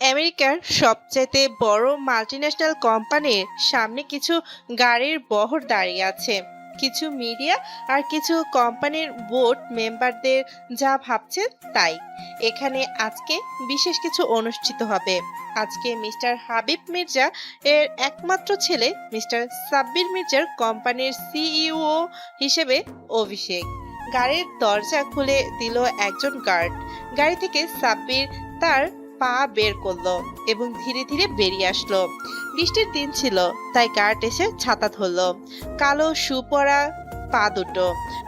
আমেরিকার সবচাইতে বড় মাল্টিন্যাশনাল কোম্পানির সামনে কিছু গাড়ির বহর দাঁড়িয়ে আছে। কিছু মিডিয়া আর কিছু কোম্পানির বোর্ড মেম্বারদের যা ভাবছে তাই। এখানে আজকে বিশেষ কিছু অনুষ্ঠিত হবে। আজকে মিস্টার হাবিব মির্জা এর একমাত্র ছেলে মিস্টার সাব্বির মির্জার কোম্পানির সিইও হিসেবে অভিষেক। গাড়ির দরজা খুলে দিল একজন গার্ড। গাড়ি থেকে সাব্বির তার পা বের করলো এবং ধীরে ধীরে বেরিয়ে আসলো। বৃষ্টির দিন ছিল, তাই গার্ড এসে ছাতা ধরলো। কালো শু পরা পা দুটো,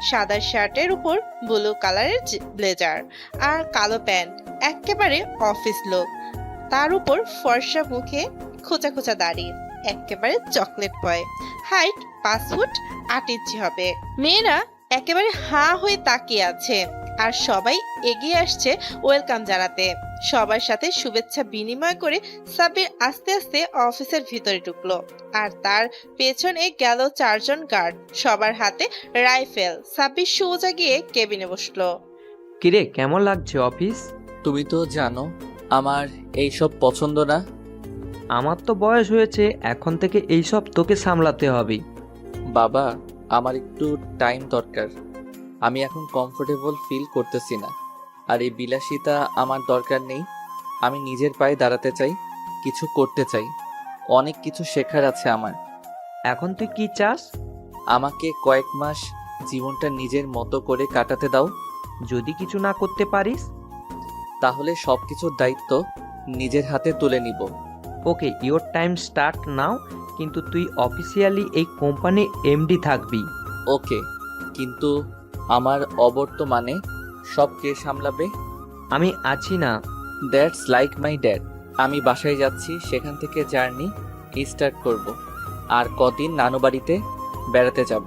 সাদা শার্টের উপর ব্লু কালারের ব্লেজার আর কালো প্যান্ট, একেবারে অফিস লোক। তার উপর ফর্সা মুখে খোঁচা খোঁচা দাড়ি, একেবারে চকলেট বয়। হাইট 5 ফুট 8 ইঞ্চি হবে। মেয়েরা একেবারে হাঁ হয়ে তাকিয়ে আছে আর সবাই এগিয়ে আসছে ওয়েলকাম জানাতে। সবার সাথে শুভেচ্ছা বিনিময় করে সাব্বির আস্তে আস্তে অফিসের ভিতরে ঢুকলো আর তার পেছনে গেল 4 জন গার্ড, সবার হাতে রাইফেল। সাব্বির সোজা গিয়ে কেবিনে বসলো। কিরে, কেমন লাগছে অফিস? তুমি তো জানো আমার এইসব পছন্দ না। আমার তো বয়স হয়েছে, এখন থেকে এইসব তোকে সামলাতে হবে। বাবা, আমার একটু টাইম দরকার। আমি এখন কমফোর্টেবল ফিল করতেছি না। আর এই বিলাসিতা আমার দরকার নেই। আমি নিজের পায়ে দাঁড়াতে চাই, কিছু করতে চাই। অনেক কিছু শেখার আছে আমার। এখন তুই কি চাস? আমাকে কয়েক মাস জীবনটা নিজের মতো করে কাটাতে দাও। যদি কিছু না করতে পারিস? তাহলে সবকিছুর দায়িত্ব নিজের হাতে তুলে নিব। ওকে, ইওর টাইম স্টার্ট নাও। কিন্তু তুই অফিসিয়ালি এই কোম্পানির এমডি থাকবি। ওকে, কিন্তু আমার অবর্তমানে সব কে সামলাবে? আমি আছি না। That's like my dad. আমি বাসায় যাচ্ছি, সেখান থেকে জার্নি স্টার্ট করব। আর কদিন নানু বাড়িতে বেড়াতে যাব।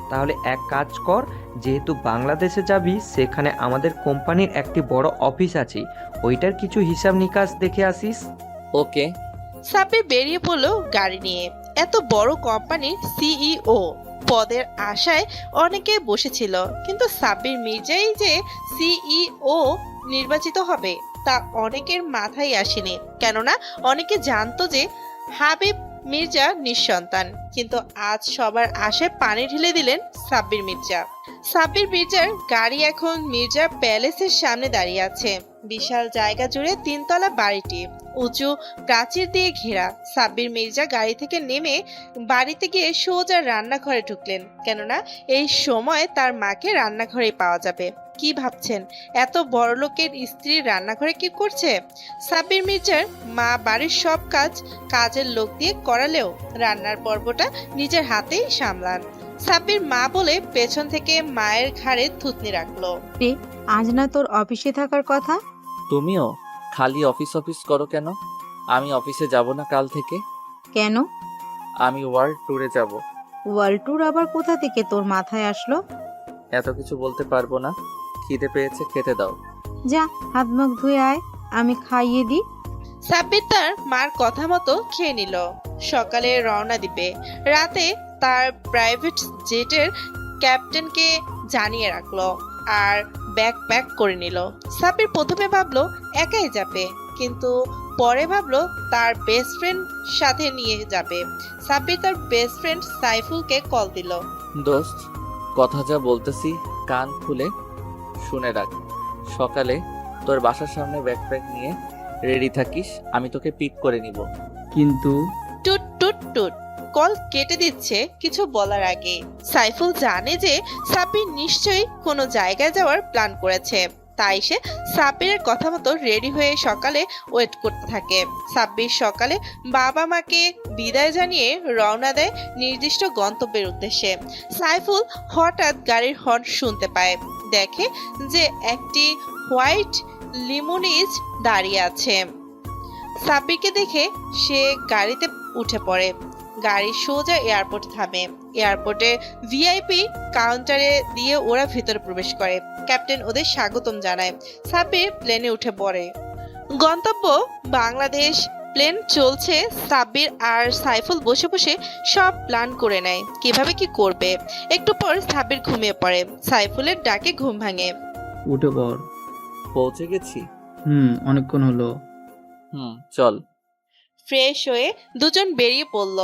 তাহলে এক কাজ কর, যেহেতু বাংলাদেশে যাবি, সেখানে আমাদের কোম্পানির একটি বড় অফিস আছে, ওইটার কিছু হিসাব নিকাশ দেখে আসিস। ওকে। সাব্বির বেরিয়ে পড়লো গাড়ি নিয়ে। এত বড় কোম্পানির সিইও পদের আশায় অনেকে বসেছিল, কিন্তু সাব্বির মির্জাই যে সিইও নির্বাচিত হবে তা অনেকের মাথায় আসেনি। কেননা অনেকে জানতো যে হাবিব মির্জা নিঃসন্তান, কিন্তু আজ সবার আশায় পানি ঢেলে দিলেন সাব্বির মির্জা। সাব্বির মির্জার গাড়ি এখন মির্জা প্যালেসের সামনে দাঁড়িয়ে আছে। বিশাল জায়গা জুড়ে 3 তলা বাড়িটি, উঁচু প্রাচীর দিয়ে ঘেরা। সাব্বির মির্জা গাড়ি থেকে নেমে বাড়িতে গিয়ে সোজা রান্নাঘরে ঢুকলেন, কেননা এই সময় তার মাকে রান্নাঘরে পাওয়া যাবে। কি ভাবছেন, এত বড় লোকের স্ত্রী রান্নাঘরে কি করছে? সাব্বির মির্জার মা বাড়ির সব কাজ কাজের লোক দিয়ে করালেও রান্নার পর্বটা নিজের হাতেই সামলান। সাব্বির মা বলে পেছন থেকে মায়ের ঘাড়ে থুতনি রাখলো। রে, আজ না তোর অফিসে থাকার কথা? তুমিও খালি অফিস অফিস করো কেন? আমি অফিসে যাব না কাল থেকে। কেন? আমি ওয়ার্ল্ড ট্যুরে যাব। ওয়ার্ল্ড ট্যুর আবার কোথা থেকে তোর মাথায় আসলো? এত কিছু বলতে পারবো না। খিদে পেয়েছে, খেতে দাও। যা, হাত মুখ ধুয়ে আয়, আমি খাইয়ে দিই। সাব্বির তার মার কথা মতো খেয়ে নিল। সকালে রওনা দিবে। রাতে তার প্রাইভেট জেটের ক্যাপ্টেনকে জানিয়ে রাখলো আর ব্যাগ প্যাক করে নিল। সাব্বির প্রথমে ভাবলো একাই যাবে, কিন্তু পরে ভাবলো তার বেস্ট ফ্রেন্ড সাথে নিয়ে যাবে। সাব্বির তার বেস্ট ফ্রেন্ড সাইফুলকে কল দিল। দোস্ত, কথা যা বলতেছি কান খুলে শুনে রাখ। সকালে তোর বাসার সামনে ব্যাকপ্যাক নিয়ে রেডি থাকিস, আমি তোকে পিক করে নিব। কিন্তু টুট টুট টুট কল কেটে দিচ্ছে কিছু বলার আগে। সাইফুল জানে যে সাব্বির নিশ্চয়ই কোনো জায়গায় যাওয়ার প্ল্যান করেছে, তাই সে সাব্বিরের কথা মতো রেডি হয়ে সকালে ওয়েট করতে থাকে। সাব্বির সকালে বাবা মাকে বিদায় জানিয়ে রওনা দেয় নির্দিষ্ট গন্তব্যের উদ্দেশ্যে। সাইফুল হঠাৎ গাড়ির হর্ন শুনতে পায়। দেখে যে একটি হোয়াইট লিমোনিজ দাঁড়িয়ে আছে। সাব্বিরকে দেখে সে গাড়িতে উঠে পড়ে। গাড়ি সোজা এয়ারপোর্টে থামে। এয়ারপোর্টে ভিআইপি কাউন্টারে দিয়ে ওরা ভিতরে প্রবেশ করে। ক্যাপ্টেন ওদের স্বাগতম জানায়। সাব্বির প্লেনে উঠে পড়ে। গন্তব্য বাংলাদেশ। প্লেন চলছে। সাব্বির আর সাইফুল বসে বসে সব প্ল্যান করে নেয় কিভাবে কি করবে। একটু পর সাব্বির ঘুমিয়ে পড়ে। সাইফুলের ডাকে ঘুম ভাঙে। উঠে পড়। পৌঁছে গেছি। অনেকক্ষণ হলো। চল। ফ্রেশ হয়ে দুজন বেরিয়ে পড়ল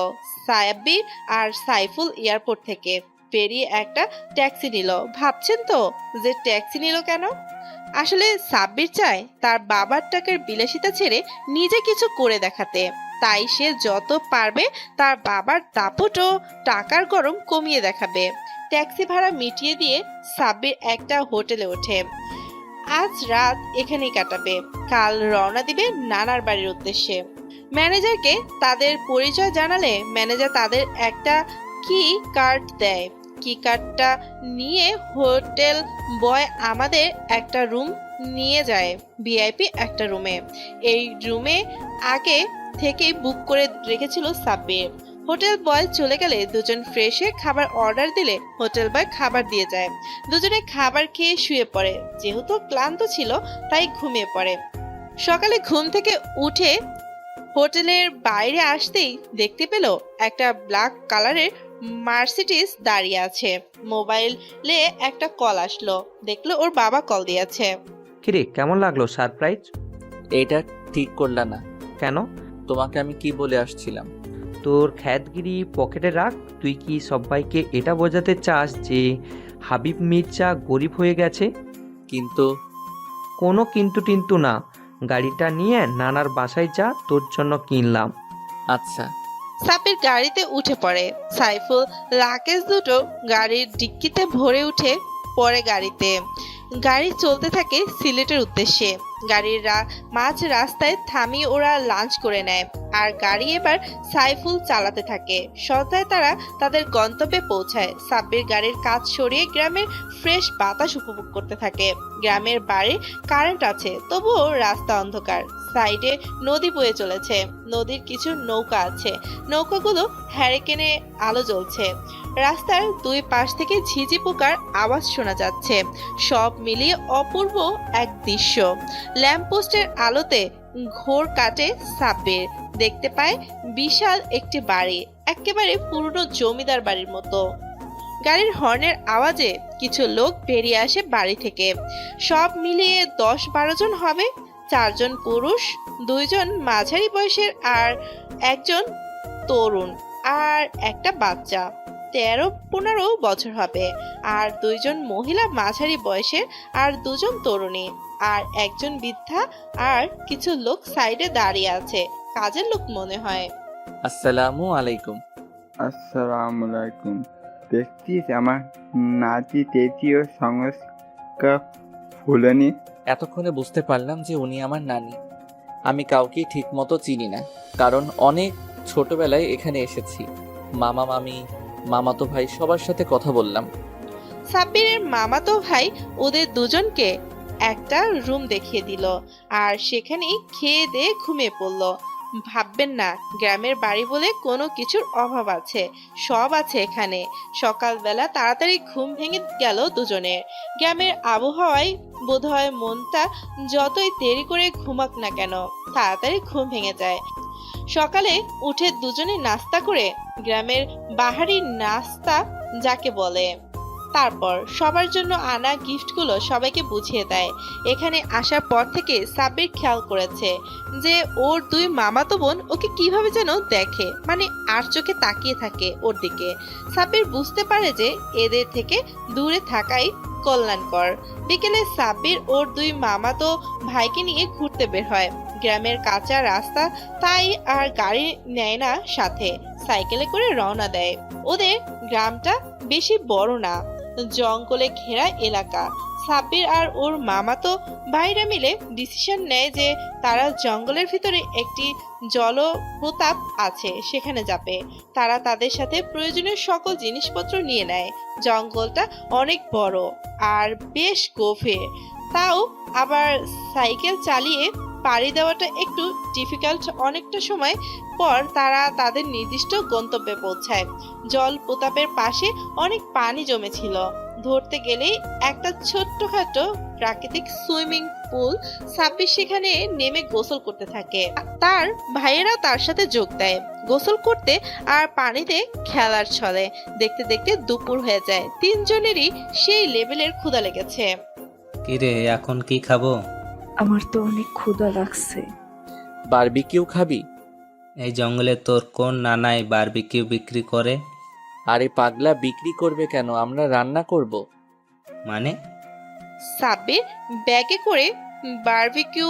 সাব্বির আর সাইফুল এয়ারপোর্ট থেকে। বেরিয়ে একটা ট্যাক্সি নিল। ভাবছেন তো যে ট্যাক্সি নিল কেন? আসলে সাব্বির চায় তার বাবার টাকার বিলাসিতা ছেড়ে নিজে কিছু করে দেখাতে। তাই সে যত পারবে তার বাবার দাপট ও টাকার গরম কমিয়ে দেখাবে। ট্যাক্সি ভাড়া মিটিয়ে দিয়ে সাব্বির একটা হোটেলে ওঠে। আজ রাত এখানেই কাটাবে। কাল রওনা দিবে নানার বাড়ির উদ্দেশ্যে। ম্যানেজারকে তাদের পরিচয় জানালে ম্যানেজার তাদের একটা কি কার্ড দেয়। কি কার্ডটা নিয়ে হোটেল বয় আমাদের একটা রুম নিয়ে যায়, ভিআইপি একটা রুমে। এই রুমে আগে থেকেই বুক করে রেখেছিল সাব্বির। হোটেল বয় চলে গেলে দুজন ফ্রেশ হয়ে খাবার অর্ডার দিলে হোটেল বয় খাবার দিয়ে যায়। দুজনে খাবার খেয়ে শুয়ে পড়ে। যেহেতু ক্লান্ত ছিল তাই ঘুমিয়ে পড়ে। সকালে ঘুম থেকে উঠে হোটেলের বাইরে আসতেই দেখতে পেল একটা ব্ল্যাক কালারের মার্সিডিজ দাঁড়িয়ে আছে। মোবাইলে একটা কল আসলো। দেখলো ওর বাবা কল দিয়েছে। কিরে, কেমন লাগলো সারপ্রাইজ? এটা ঠিক করলা না। কেন? তোমাকে আমি কি বলে আসছিলাম? তোর খ্যাতগিরি পকেটে রাখ। তুই কি সবাইকে এটা বোঝাতে চাস যে হাবিব মির্জা গরিব হয়ে গেছে? কিন্তু কোনো কিন্তু টিন্তু না। গাড়িটা নিয়ে নানার বাসায় যা, তোর জন্য কিনলাম। আচ্ছা। সাব্বির গাড়িতে উঠে পড়ে। সাইফুল লাকেজ দুটো গাড়ির ডিক্কিতে ভরে উঠে পড়ে গাড়িতে। গাড়ি চলতে থাকে সিলেটের উদ্দেশ্যে। গাড়ির মাঝ রাস্তায় থামিয়ে ওরা লাঞ্চ করে নেয়। আর গাড়ি এবার সাইফুল চালাতে থাকে। সন্ধ্যায় তারা তাদের গন্তব্যে পৌঁছায়। সাব্বির গাড়ির কাজ সরিয়ে গ্রামের ফ্রেশ বাতাস উপভোগ করতে থাকে। গ্রামের বাড়ি কারেন্ট আছে, তবুও রাস্তা অন্ধকার। সাইডে নদী বয়ে চলেছে। নদীর কিছু নৌকা আছে। নৌকাগুলো হ্যারিকেনে আলো জ্বলছে। রাস্তার দুই পাশ থেকে ঝিঝি পোকার আওয়াজ শোনা যাচ্ছে। সব মিলিয়ে অপূর্ব এক দৃশ্য। ল্যাম্পপোস্টের আলোতে ঘোর কাটে সাব্বির। দেখতে পায় বিশাল একটি বাড়ি, একেবারে পুরনো জমিদার বাড়ির মতো। গাড়ির হর্নের আওয়াজে কিছু লোক বেরিয়ে আসে বাড়ি থেকে। সব মিলিয়ে 10-12 জন হবে। 4 জন পুরুষ, 2 জন মাঝারি বয়সের আর একজন তরুণ, আর একটা বাচ্চা 13-15 বছর হবে। আর 2 জন মহিলা মাঝারি বয়সের আর 2 জন তরুণী, আর একজন বৃদ্ধা। আর কিছু লোক সাইডে দাঁড়িয়ে আছে, কাজের লোক মনে হয়। আসসালামু আলাইকুম। আসসালামু আলাইকুম। দেখছিস আমার নাতি তেতিও সংস্কার ফুলনি। এতক্ষণে বুঝতে পারলাম যে উনি আমার নানি। আমি কাউকেই ঠিক মতো চিনি না, কারণ অনেক ছোটবেলায় এখানে এসেছি। মামা মামি, মামাতো ভাই সবার সাথে কথা বললাম। সাব্বিরের মামাতো ভাই ওদের দুজনকে একটা রুম দেখিয়ে দিল। আর সেখানেই খেয়ে দিয়ে ঘুমিয়ে পড়ল। ভাববেন না গ্রামের বাড়ি বলে কোনো কিছুর অভাব আছে, সব আছে এখানে। সকালবেলা তাড়াতাড়ি ঘুম ভেঙে গেল দুজনের। গ্রামের আবহাওয়ায় বোধহয় মনটা যতই দেরি করে ঘুমাক না কেন তাড়াতাড়ি ঘুম ভেঙে যায়। সকালে উঠে দুজনে নাস্তা করে, গ্রামের বাহারি নাস্তা যাকে বলে। তারপর সবার জন্য আনা গিফটগুলো সবাইকে বুঝিয়ে দেয়। এখানে আসার পর থেকে সাব্বির খেয়াল করেছে যে ওর 2 মামাতো বোন ওকে কিভাবে যেন দেখে, মানে আর চোখে তাকিয়ে থাকে ওর দিকে। সাব্বির বুঝতে পারে যে এদের থেকে দূরে থাকাই কল্যাণকর। বিকেলে সাব্বির ওর 2 মামাতো ভাইকে নিয়ে ঘুরতে বের হয়। গ্রামের কাঁচা রাস্তা, তাই আর গাড়ি নেয় না সাথে, সাইকেলে করে রওনা দেয়। ওদের গ্রামটা বেশি বড় না, জঙ্গলে ঘেরা এলাকা। সাব্বির আর ওর মামাতো ভাইরা মিলে ডিসিশন নেয় যে তারা জঙ্গলের ভিতরে একটি জলপ্রপাত আছে সেখানে যাবে। তারা তাদের সাথে প্রয়োজনীয় সকল জিনিসপত্র নিয়ে নেয়। জঙ্গলটা অনেক বড় আর বেশ গভীর, তাও আবার সাইকেল চালিয়ে পাড়ি দেওয়াটা একটু ডিফিকাল্ট। অনেকটা সময় পর তারা তাদের নির্দিষ্ট গন্তব্যে পৌঁছায়। জলপ্রপাতের পাশে অনেক পানি জমেছিল। ধরতে গেলেই একটা ছোট্টখাটো প্রাকৃতিক সুইমিং পুল। সাব্বির সেখানে নেমে গোসল করতে থাকে। তার ভাইয়েরা তার সাথে যোগ দেয় গোসল করতে আর পানিতে খেলার ছলে। দেখতে দেখতে দুপুর হয়ে যায়। 3 জনেরই সেই লেভেলের ক্ষুধা লেগেছে। কিরে, এখন কি খাবো? আমার তো অনেক ক্ষুধা লাগছে। বারবিকিউ খাবি? এই জঙ্গলে তোর কোন নানাই বারবিকিউ বিক্রি করে? আরে পাগলা, বিক্রি করবে কেন, আমরা রান্না করব। মানে? সাব্বির ব্যাগে করে বারবিকিউ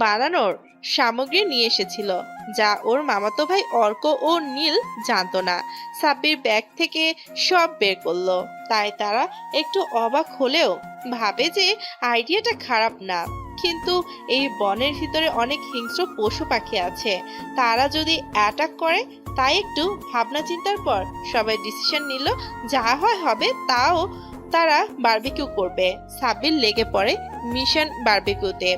বানানোর সামগ্রী নিয়ে এসেছিল, যা ওর মামাতো ভাই অর্ক ও নীল জানতো না। সাব্বির ব্যাগ থেকে সব বের করলো, তাই তারা একটু অবাক হলেও ভাবে যে আইডিয়াটা খারাপ না। কিন্তু এই বনের ভিতরে অনেক হিংস্র পশু পাখি আছে, তারা যদি অ্যাটাক করে, তাই একটু ভাবনা চিন্তার পর সবাই ডিসিশন নিল যা হয় হবে, তাও তারা বারবিকিউ করবে। সাব্বির লেগে পড়ে মিশন বারবিকিউতে।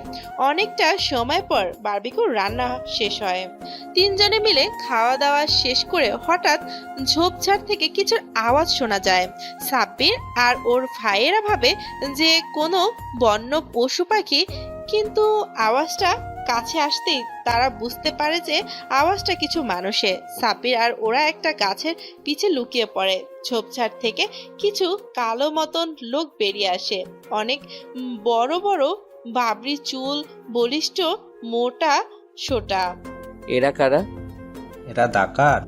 অনেকটা সময় পর বারবিকিউ রান্না শেষ হয়। তিনজনে মিলে খাওয়া দাওয়া শেষ করে হঠাৎ ঝোপঝাড় থেকে কিছুর আওয়াজ শোনা যায়। সাব্বির আর ওর ভাইয়েরা ভাবে যে কোনো বন্য পশু পাখি, কিন্তু আওয়াজটা কাছে আসতেই তারা বুঝতে পারে যে আওয়াজটা কিছু মানুষের। সাব্বির আর ওরা একটা গাছের পিছে লুকিয়ে পড়ে। ঝোপঝাড় থেকে কিছু কালো মতন লোক বেরিয়ে আসে, অনেক বড় বড়, বাবরি চুল, বলিষ্ঠ, মোটা সোটা। এরা কারা? এরা ডাকাত।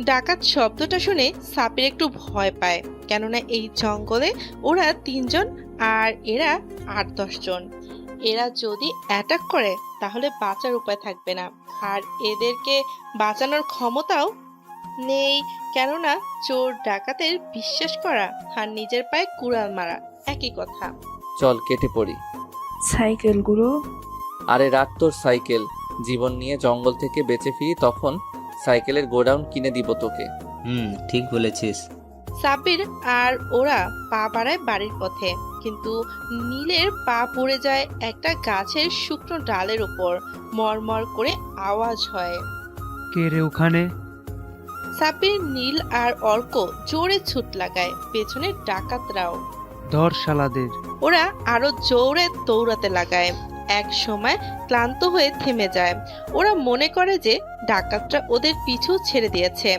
ডাকাত শব্দটা শুনে সাব্বির একটু ভয় পায়, কেননা এই জঙ্গলে ওরা তিনজন আর এরা 8-10 জন। এরা যদি অ্যাটাক করে তাহলে বাঁচার উপায় থাকবে না, আর এদেরকে বাঁচানোর ক্ষমতাও নেই, কেননা চোর ডাকাতের বিশ্বাস করা আর নিজের পায়ে কুড়াল মারা একই কথা। চল কেটে পড়ি। সাইকেলগুলো আরে রাখ তোর সাইকেল, জীবন নিয়ে জঙ্গল থেকে বেঁচে ফিরি তখন সাইকেলের গোডাউন কিনে দিব তোকে। ঠিক বলেছিস। সাব্বির আর ওরা পা বাড়ায় বাড়ির পথে, কিন্তু নীলের পা পড়ে যায় একটা গাছের শুকনো ডালের উপর। মরমর করে আওয়াজ হয়। কে রে ওখানে? সাব্বির, নীল আর অর্ক জোরে ছুট লাগায়, পেছনে ডাকাতরাও। ধর শালাদের। ওরা আরো জোরে দৌড়াতে লাগায়। এক সময় ক্লান্ত হয়ে থেমে যায়। ওরা মনে করে যে ডাকাতরা ওদের পিছু ছেড়ে দিয়েছে।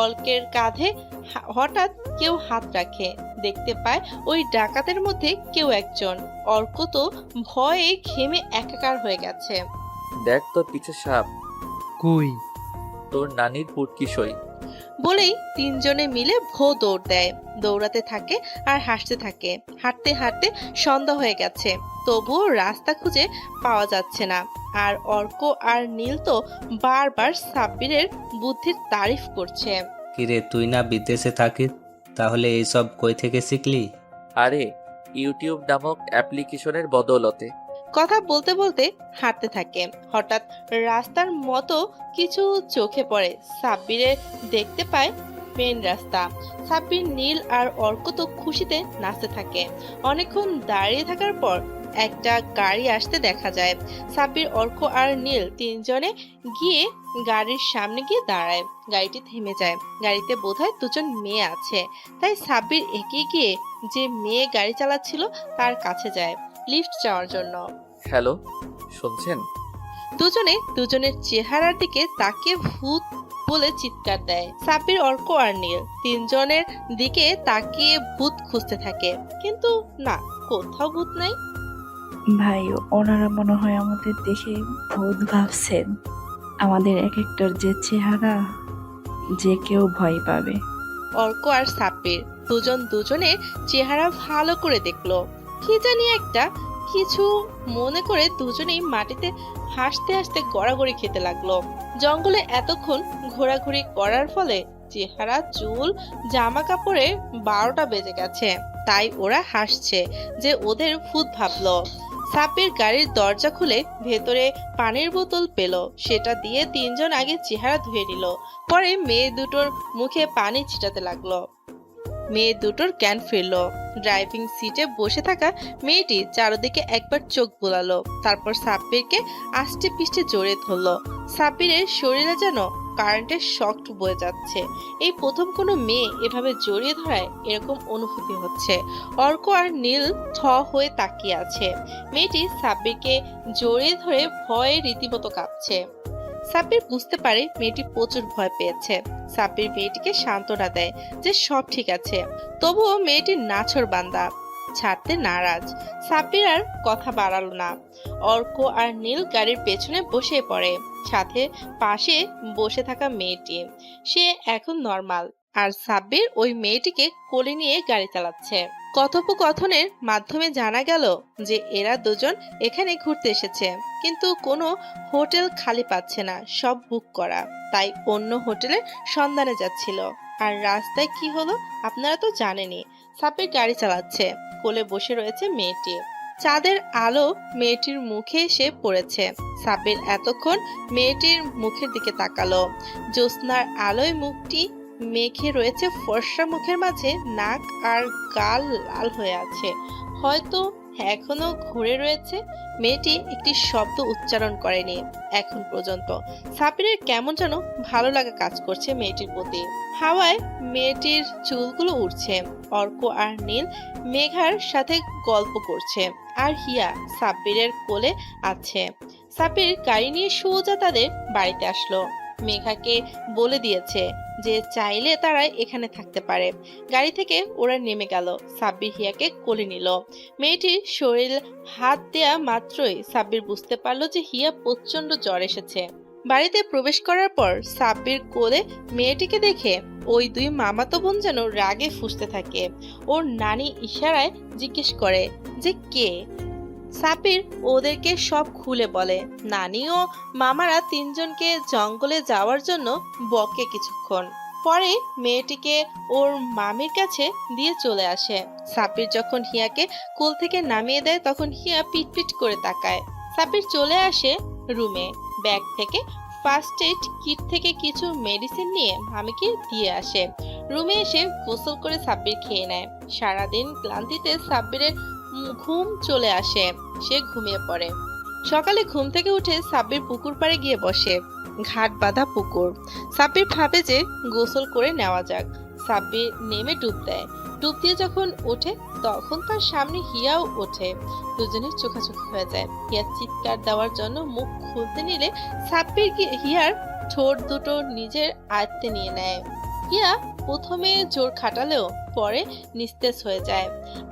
অর্কের কাঁধে হঠাৎ কেউ হাত রাখে, দেখতে পায় ওই ডাকাতের মধ্যে কেউ একজন। অর্ক তো ভয়ে ঘেমে একাকার হয়ে গেছে। দেখ তোর পিছে সাপ, কই? তোর নানির পুটকি সই। বলেই তিনজনে মিলে দৌড় দেয়। দৌড়াতে থাকে আর হাসতে থাকে। হাঁটতে হাঁটতে সন্ধ্যা হয়ে গেছে, তবুও রাস্তা খুঁজে পাওয়া যাচ্ছে না। আর অর্ক আর নীল তো বারবার সাব্বিরের বুদ্ধির তারিফ করছে। কিরে, তুই না বিদেশে থাকিস, তাহলে এইসব কই থেকে শিখলি? আরে ইউটিউব নামক অ্যাপ্লিকেশনের বদৌলতে। কথা বলতে বলতে হাঁটতে থাকে। হঠাৎ রাস্তার মতো কিছু চোখে পড়ে। সাব্বিরের দেখতে পায় মেন রাস্তা। সাব্বির, নীল আর অর্ক তো খুশিতে নাচতে থাকে। অনেকক্ষণ দাঁড়িয়ে থাকার পর একটা গাড়ি আসতে দেখা যায়। সাব্বির, অর্ক আর নীল তিনজনে গিয়ে গাড়ির সামনে গিয়ে দাঁড়ায়। গাড়িটি থেমে যায়। গাড়িতে বোধহয় দুজন মেয়ে আছে, তাই সাব্বির এগিয়ে গিয়ে যে মেয়ে গাড়ি চালাচ্ছিল তার কাছে যায় লিফট চাওয়ার জন্য। হ্যালো, শুনছেন? দুজনে দুজনের চেহারার দিকে তাকিয়ে ভূত বলে চিৎকার দেয়। সাব্বির, অর্ক আর নীল তিনজনের দিকে তাকিয়ে ভূত খুঁজতে থাকে, কিন্তু না, কোথাও ভূত নাই। ভাই, ওনারা মনে হয় আমাদের দেখে ভূত ভাবছেন। আমাদের এক একটার যে চেহারা, যে কেউ ভয় পাবে। অর্ক আর সাব্বির দুজন দুজনের চেহারা ভালো করে দেখলো। কি জানি একটা কিছু মনে করে দুজনেই মাটিতে হাসতে হাসতে গড়াগড়ি খেতে লাগলো। জঙ্গলে এতক্ষণ ঘোরাঘুরি করার ফলে চেহারা, চুল, জামা কাপড়ে 12টা বেজে গেছে, তাই ওরা হাসছে যে ওদের ভূত ভাবলো। সাব্বির গাড়ির দরজা খুলে ভেতরে পানির বোতল পেল, সেটা দিয়ে তিনজন আগে চেহারা ধুয়ে নিল। পরে মেয়ে দুটোর মুখে পানি ছিটাতে লাগলো। মেয়ে দুটোর জ্ঞান ফিরল। ড্রাইভিং সিটে বসে থাকা মেয়েটি চারদিকে একবার চোখ বোলালো, তারপর সাব্বিরকে আষ্টে পিষ্টে জড়িয়ে ধরলো। সাব্বিরের শরীরে যেন কারেন্টের শক বয়ে যাচ্ছে। এই প্রথম কোনো মেয়ে এভাবে জড়িয়ে ধরায় এরকম অনুভূতি হচ্ছে। অর্ক আর নীল থ হয়ে তাকিয়ে আছে। মেয়েটি সাব্বিরকে জড়িয়ে ধরে ভয়ে রীতিমতো কাঁপছে। সাব্বির বুঝতে পারে মেয়েটি প্রচুর ভয় পেয়েছে। সাব্বির মেয়েটিকে সান্ত্বনা দেয় যে সব ঠিক আছে, তবুও মেয়েটির নাছোড় বান্দা। ছাড়তে নারাজ। সাব্বির আর কথা বাড়ালো না। অর্ক আর নীল গাড়ির পেছনে বসে পড়ে। সাথে পাশে বসে থাকা মেয়েটি, সে এখন নর্মাল, আর সাব্বির ওই মেয়েটিকে কোলে নিয়ে গাড়ি চালাচ্ছে। কথোপকথনের মাধ্যমে জানা গেল যে এরা দুজন এখানে ঘুরতে এসেছে, কিন্তু কোনো হোটেল খালি পাচ্ছে না, সব বুক করা, তাই অন্য হোটেলের সন্ধানে যাচ্ছিল। আর রাস্তায় কি হলো আপনারা তো জানেনই। সাব্বির গাড়ি চালাচ্ছে, কোলে বসে রয়েছে মেয়েটি। চাঁদের আলো মেয়েটির মুখে এসে পড়েছে। সাব্বির এতক্ষণ মেয়েটির মুখের দিকে তাকালো। জ্যোৎস্নার আলোয় মুখটি মেখে রয়েছে ফর্সা, মুখের মাঝে নাক আর গাল লাল হয়ে আছে, হয়তো এখনো ঘুরে রয়েছে। মেয়েটি একটি শব্দ উচ্চারণ করেনি এখন পর্যন্ত। সাব্বিরের কেমন যেন ভালো লাগা কাজ করছে মেয়েটির প্রতি। হাওয়ায় মেয়েটির চুলগুলো উড়ছে। অর্ক আর নীল মেঘার সাথে গল্প করছে, আর হিয়া সাব্বিরের কোলে আছে। সাব্বির গাড়ি নিয়ে সোজা তাদের বাড়িতে আসলো। মেঘাকে বলে দিয়েছে যে চাইলে তারা এখানে থাকতে পারে। গাড়ি থেকে ওরা নেমে গেল। সাব্বির হিয়াকে কোলে নিল। মেয়েটির শরীর হাত দেয়া মাত্রই সাব্বির বুঝতে পারলো যে হিয়া প্রচন্ড জ্বর এসেছে। বাড়িতে প্রবেশ করার পর সাব্বির কোলে মেয়েটিকে দেখে ওই দুই মামাতো বোন যেন রাগে ফুঁসতে থাকে। ওর নানি ইশারায় জিজ্ঞেস করে যে কে। সাব্বির ওদেরকে সব খুলে বলে। নানি ও মামারা তিনজনকে জঙ্গলে যাওয়ার জন্য বকে কিছুক্ষণ পরে মেয়েটিকে ওর মামির কাছে দিয়ে চলে আসে। সাব্বির যখন হিয়াকে কোল থেকে নামিয়ে দেয় তখন হিয়া পিটপিট করে তাকায়। সাব্বির চলে আসে রুমে, ব্যাগ থেকে ফার্স্ট এইড কিট থেকে কিছু মেডিসিন নিয়ে মামিকে দিয়ে আসে। রুমে এসে গোসল করে সাব্বির খেয়ে নেয়। সারাদিন ক্লান্তিতে সাব্বিরের ঘুম চলে আসে, সে ঘুমিয়ে পড়ে। সকালে ঘুম থেকে উঠে সাব্বির পুকুর পাড়ে গিয়ে বসে। ঘাট বাঁধা পুকুর। সাব্বির ভাবে যে গোসল করে নেওয়া যাক। সাব্বির নেমে ডুব দেয়। ডুব দিয়ে যখন ওঠে তখন তার সামনে হিয়াও ওঠে। দুজনের চোখাচোখি হয়ে যায়। হিয়া চিৎকার দেওয়ার জন্য মুখ খুলতে নিলে সাব্বির হিয়ার ঠোঁট দুটো নিজের আয়ত্তে নিয়ে নেয়। হিয়া প্রথমে জোর খাটালেও পরে নিস্তেজ হয়ে যায়।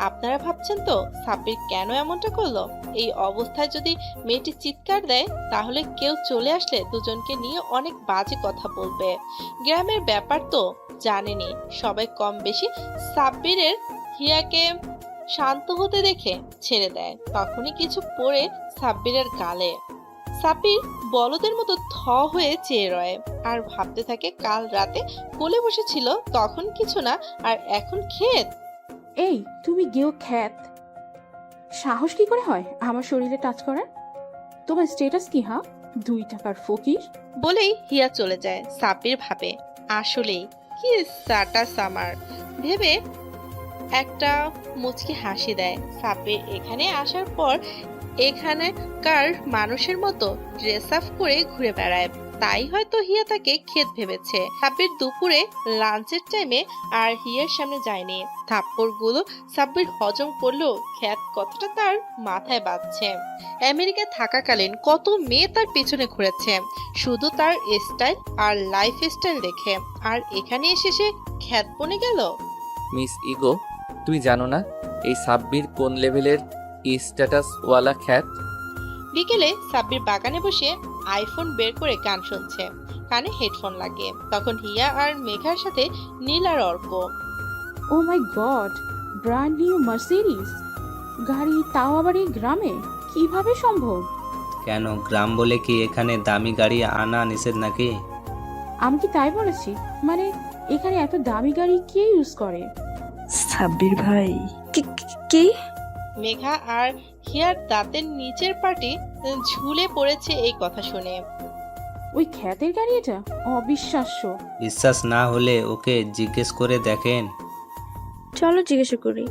আপনারা ভাবছেন তো সাব্বির কেন এমনটা করলো? এই অবস্থায় যদি মেয়েটি চিৎকার দেয় তাহলে কেউ চলে আসলে দুজনকে নিয়ে অনেক বাজে কথা বলবে। গ্রামের ব্যাপার তো জানেনি, সবাই কম বেশি সাব্বিরের হিয়াকে শান্ত হতে দেখে ছেড়ে দেয়। তখনই কিছু পড়ে সাব্বিরের গালে। সাব্বির বলদের মতো থ হয়ে চেয়ে রয় আর ভাবতে থাকে কাল রাতে কোলে বসেছিল তখন কিছু না, আর এখন ক্ষেত। এই তুমি গেও খ্যাত, সাহস কি করে হয় আমার শরীরে টাচ করার? তোমার স্ট্যাটাস কি? 2 টাকার ফকির। বলেই হিয়া চলে যায়। সাব্বির ভাবে আসলেই কি স্ট্যাটাস আমার, ভেবে একটা মুচকি হাসি দেয়। সাব্বির এখানে আসার পর এখানকার মানুষের মতো ড্রেস আপ করে ঘুরে বেড়ায়, তাই হয়তো হিয়া তাকে ক্ষেত ভেবেছে। সাব্বির দুপুরে লাঞ্চের টাইমে আর হিয়ার সামনে যায়নি। থাপ্পড়গুলো সাব্বির হজম করলেও খ্যাত কথাটা তার মাথায় বাজছে। আমেরিকায় থাকাকালীন কত মেয়ে তার পেছনে ঘুরেছে শুধু তার স্টাইল আর লাইফ স্টাইল দেখে, আর এখানে এসে সে খ্যাত বনে গেল। মিস ইগো, তুই জানো না এই সাব্বির কোন লেভেলের স্ট্যাটাস ওয়ালা খ্যাত? বিকেলে সাব্বির বাগানে বসে আইফোন বের করে গান শুনছে, কানে হেডফোন লাগে। তখন হিয়া আর মেঘার সাথে নীল আর অর্ক। ও মাই গড, ব্র্যান্ড নিউ মার্সিডিজ গাড়ি, তাও আবার এই গ্রামে, কিভাবে সম্ভব? কেন, গ্রাম বলে কি এখানে দামি গাড়ি আনা নিষেধ নাকি? আমি কি তাই বলেছি? মানে এখানে এত দামি গাড়ি কে ইউজ করে? সাব্বির ভাই। কি? মেঘা আর হিয়ার দাঁতের নিচের পাটি ঝুলে পড়েছে এই কথা শুনে। ওই খ্যাতের গাড়ি এটা? অবিশ্বাস্য। বিশ্বাস না হলে ওকে জিজ্ঞেস করে দেখেন। চলো জিজ্ঞাসা করি।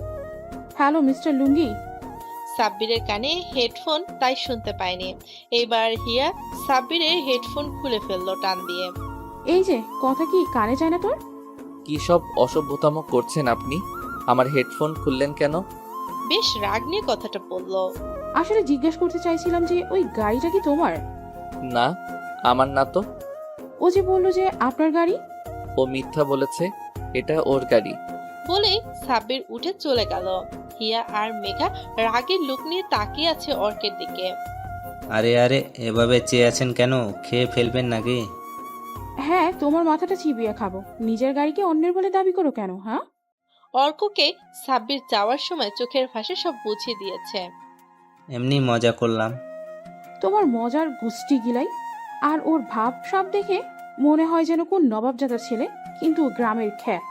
হ্যালো মিস্টার লুঙ্গি। সাব্বিরের কানে হেডফোন, তাই শুনতে পায়নি। এবার হিয়া সাব্বিরের হেডফোন খুলে ফেললো টান দিয়ে। এই যে কথা কি কানে যায় না তোর? কি সব অসভ্যতাম করছেন আপনি? আমার হেডফোন খুললেন কেন? বেশ রাগ নিয়ে কথাটা বললো। আসলে জিজ্ঞেস করতে চাইছিলাম যে ওই গাড়িটা কি তোমার? না, আমার না তো। ও যে বললো যে আপনার গাড়ি। ও মিথ্যা বলেছে, এটা ওর গাড়ি। বলেই সাব্বির উঠে চলে গেল। হিয়া আর মেঘা রাগের লুক নিয়ে তাকিয়ে আছে অর্কের দিকে। আরে আরে, এভাবে চেয়ে আছেন কেন? খেয়ে ফেলবেন নাকি? হ্যাঁ, তোমার মাথাটা চিবিয়ে খাবো। নিজের গাড়িকে অন্যের বলে দাবি করো কেন, হ্যাঁ? অর্ককে সাব্বির যাওয়ার সময় চোখের ভাষে সব বুঝিয়ে দিয়েছে। এমনি মজা করলাম। তোমার মজার গোষ্ঠী গিলাই। আর ওর ভাব সাব দেখে মনে হয় যেন কোন নবাবজাদার ছেলে, কিন্তু গ্রামের খ্যাত।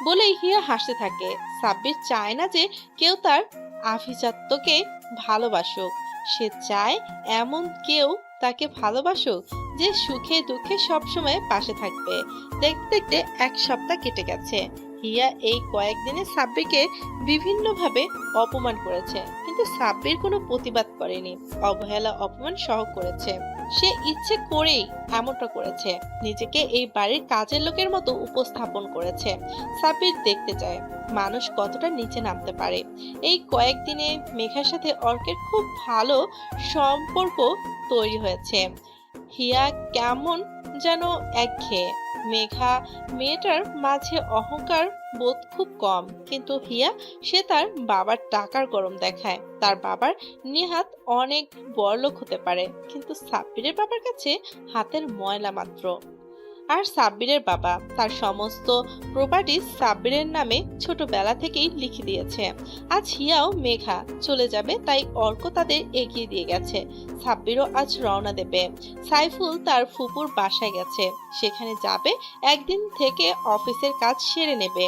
বলেই হিয়া হাসতে থাকে। সাব্বির চায় না যে কেউ তার আভিজাত্যকে ভালোবাসুক, সে চায় এমন কেউ তাকে ভালোবাসুক যে সুখে দুঃখে সবসময় পাশে থাকবে। দেখতে দেখতে এক সপ্তাহ কেটে গেছে। হিয়া এই কয়েকদিনে সাব্বিরকে বিভিন্নভাবে অপমান করেছে, কিন্তু সাব্বির কোনো প্রতিবাদ করেনি, অবহেলা অপমান সহ করেছে। সে ইচ্ছে করেই এমনটা করেছে, নিজেকে এই বাড়ির কাজের লোকের মতো উপস্থাপন করেছে। সাব্বির দেখতে চায় মানুষ কতটা নিচে নামতে পারে। এই কয়েকদিনে মেঘার সাথে অর্কের খুব ভালো সম্পর্ক তৈরি হয়েছে। হিয়া কেমন যেন একঘেয়ে। মেঘা মেয়েটার মাঝে অহংকার বোধ খুব কম, কিন্তু হিয়া সে তার বাবার টাকার গরম দেখায়। তার বাবার নেহাত অনেক বড়লোক হতে পারে, কিন্তু সাব্বিরের বাবার কাছে হাতের ময়লা মাত্র। আর সাব্বিরের বাবা তার সমস্ত প্রপার্টি সাব্বিরের নামে ছোটবেলা থেকেই লিখে দিয়েছে। আজ হিয়াও মেঘা চলে যাবে, তাই অর্ক তাদের এগিয়ে দিয়ে গেছে। সাব্বিরও আজ রওনা দেবে। সাইফুল তার ফুপুর বাসায় গেছে, সেখানে যাবে। একদিন থেকে অফিসের কাজ সেরে নেবে।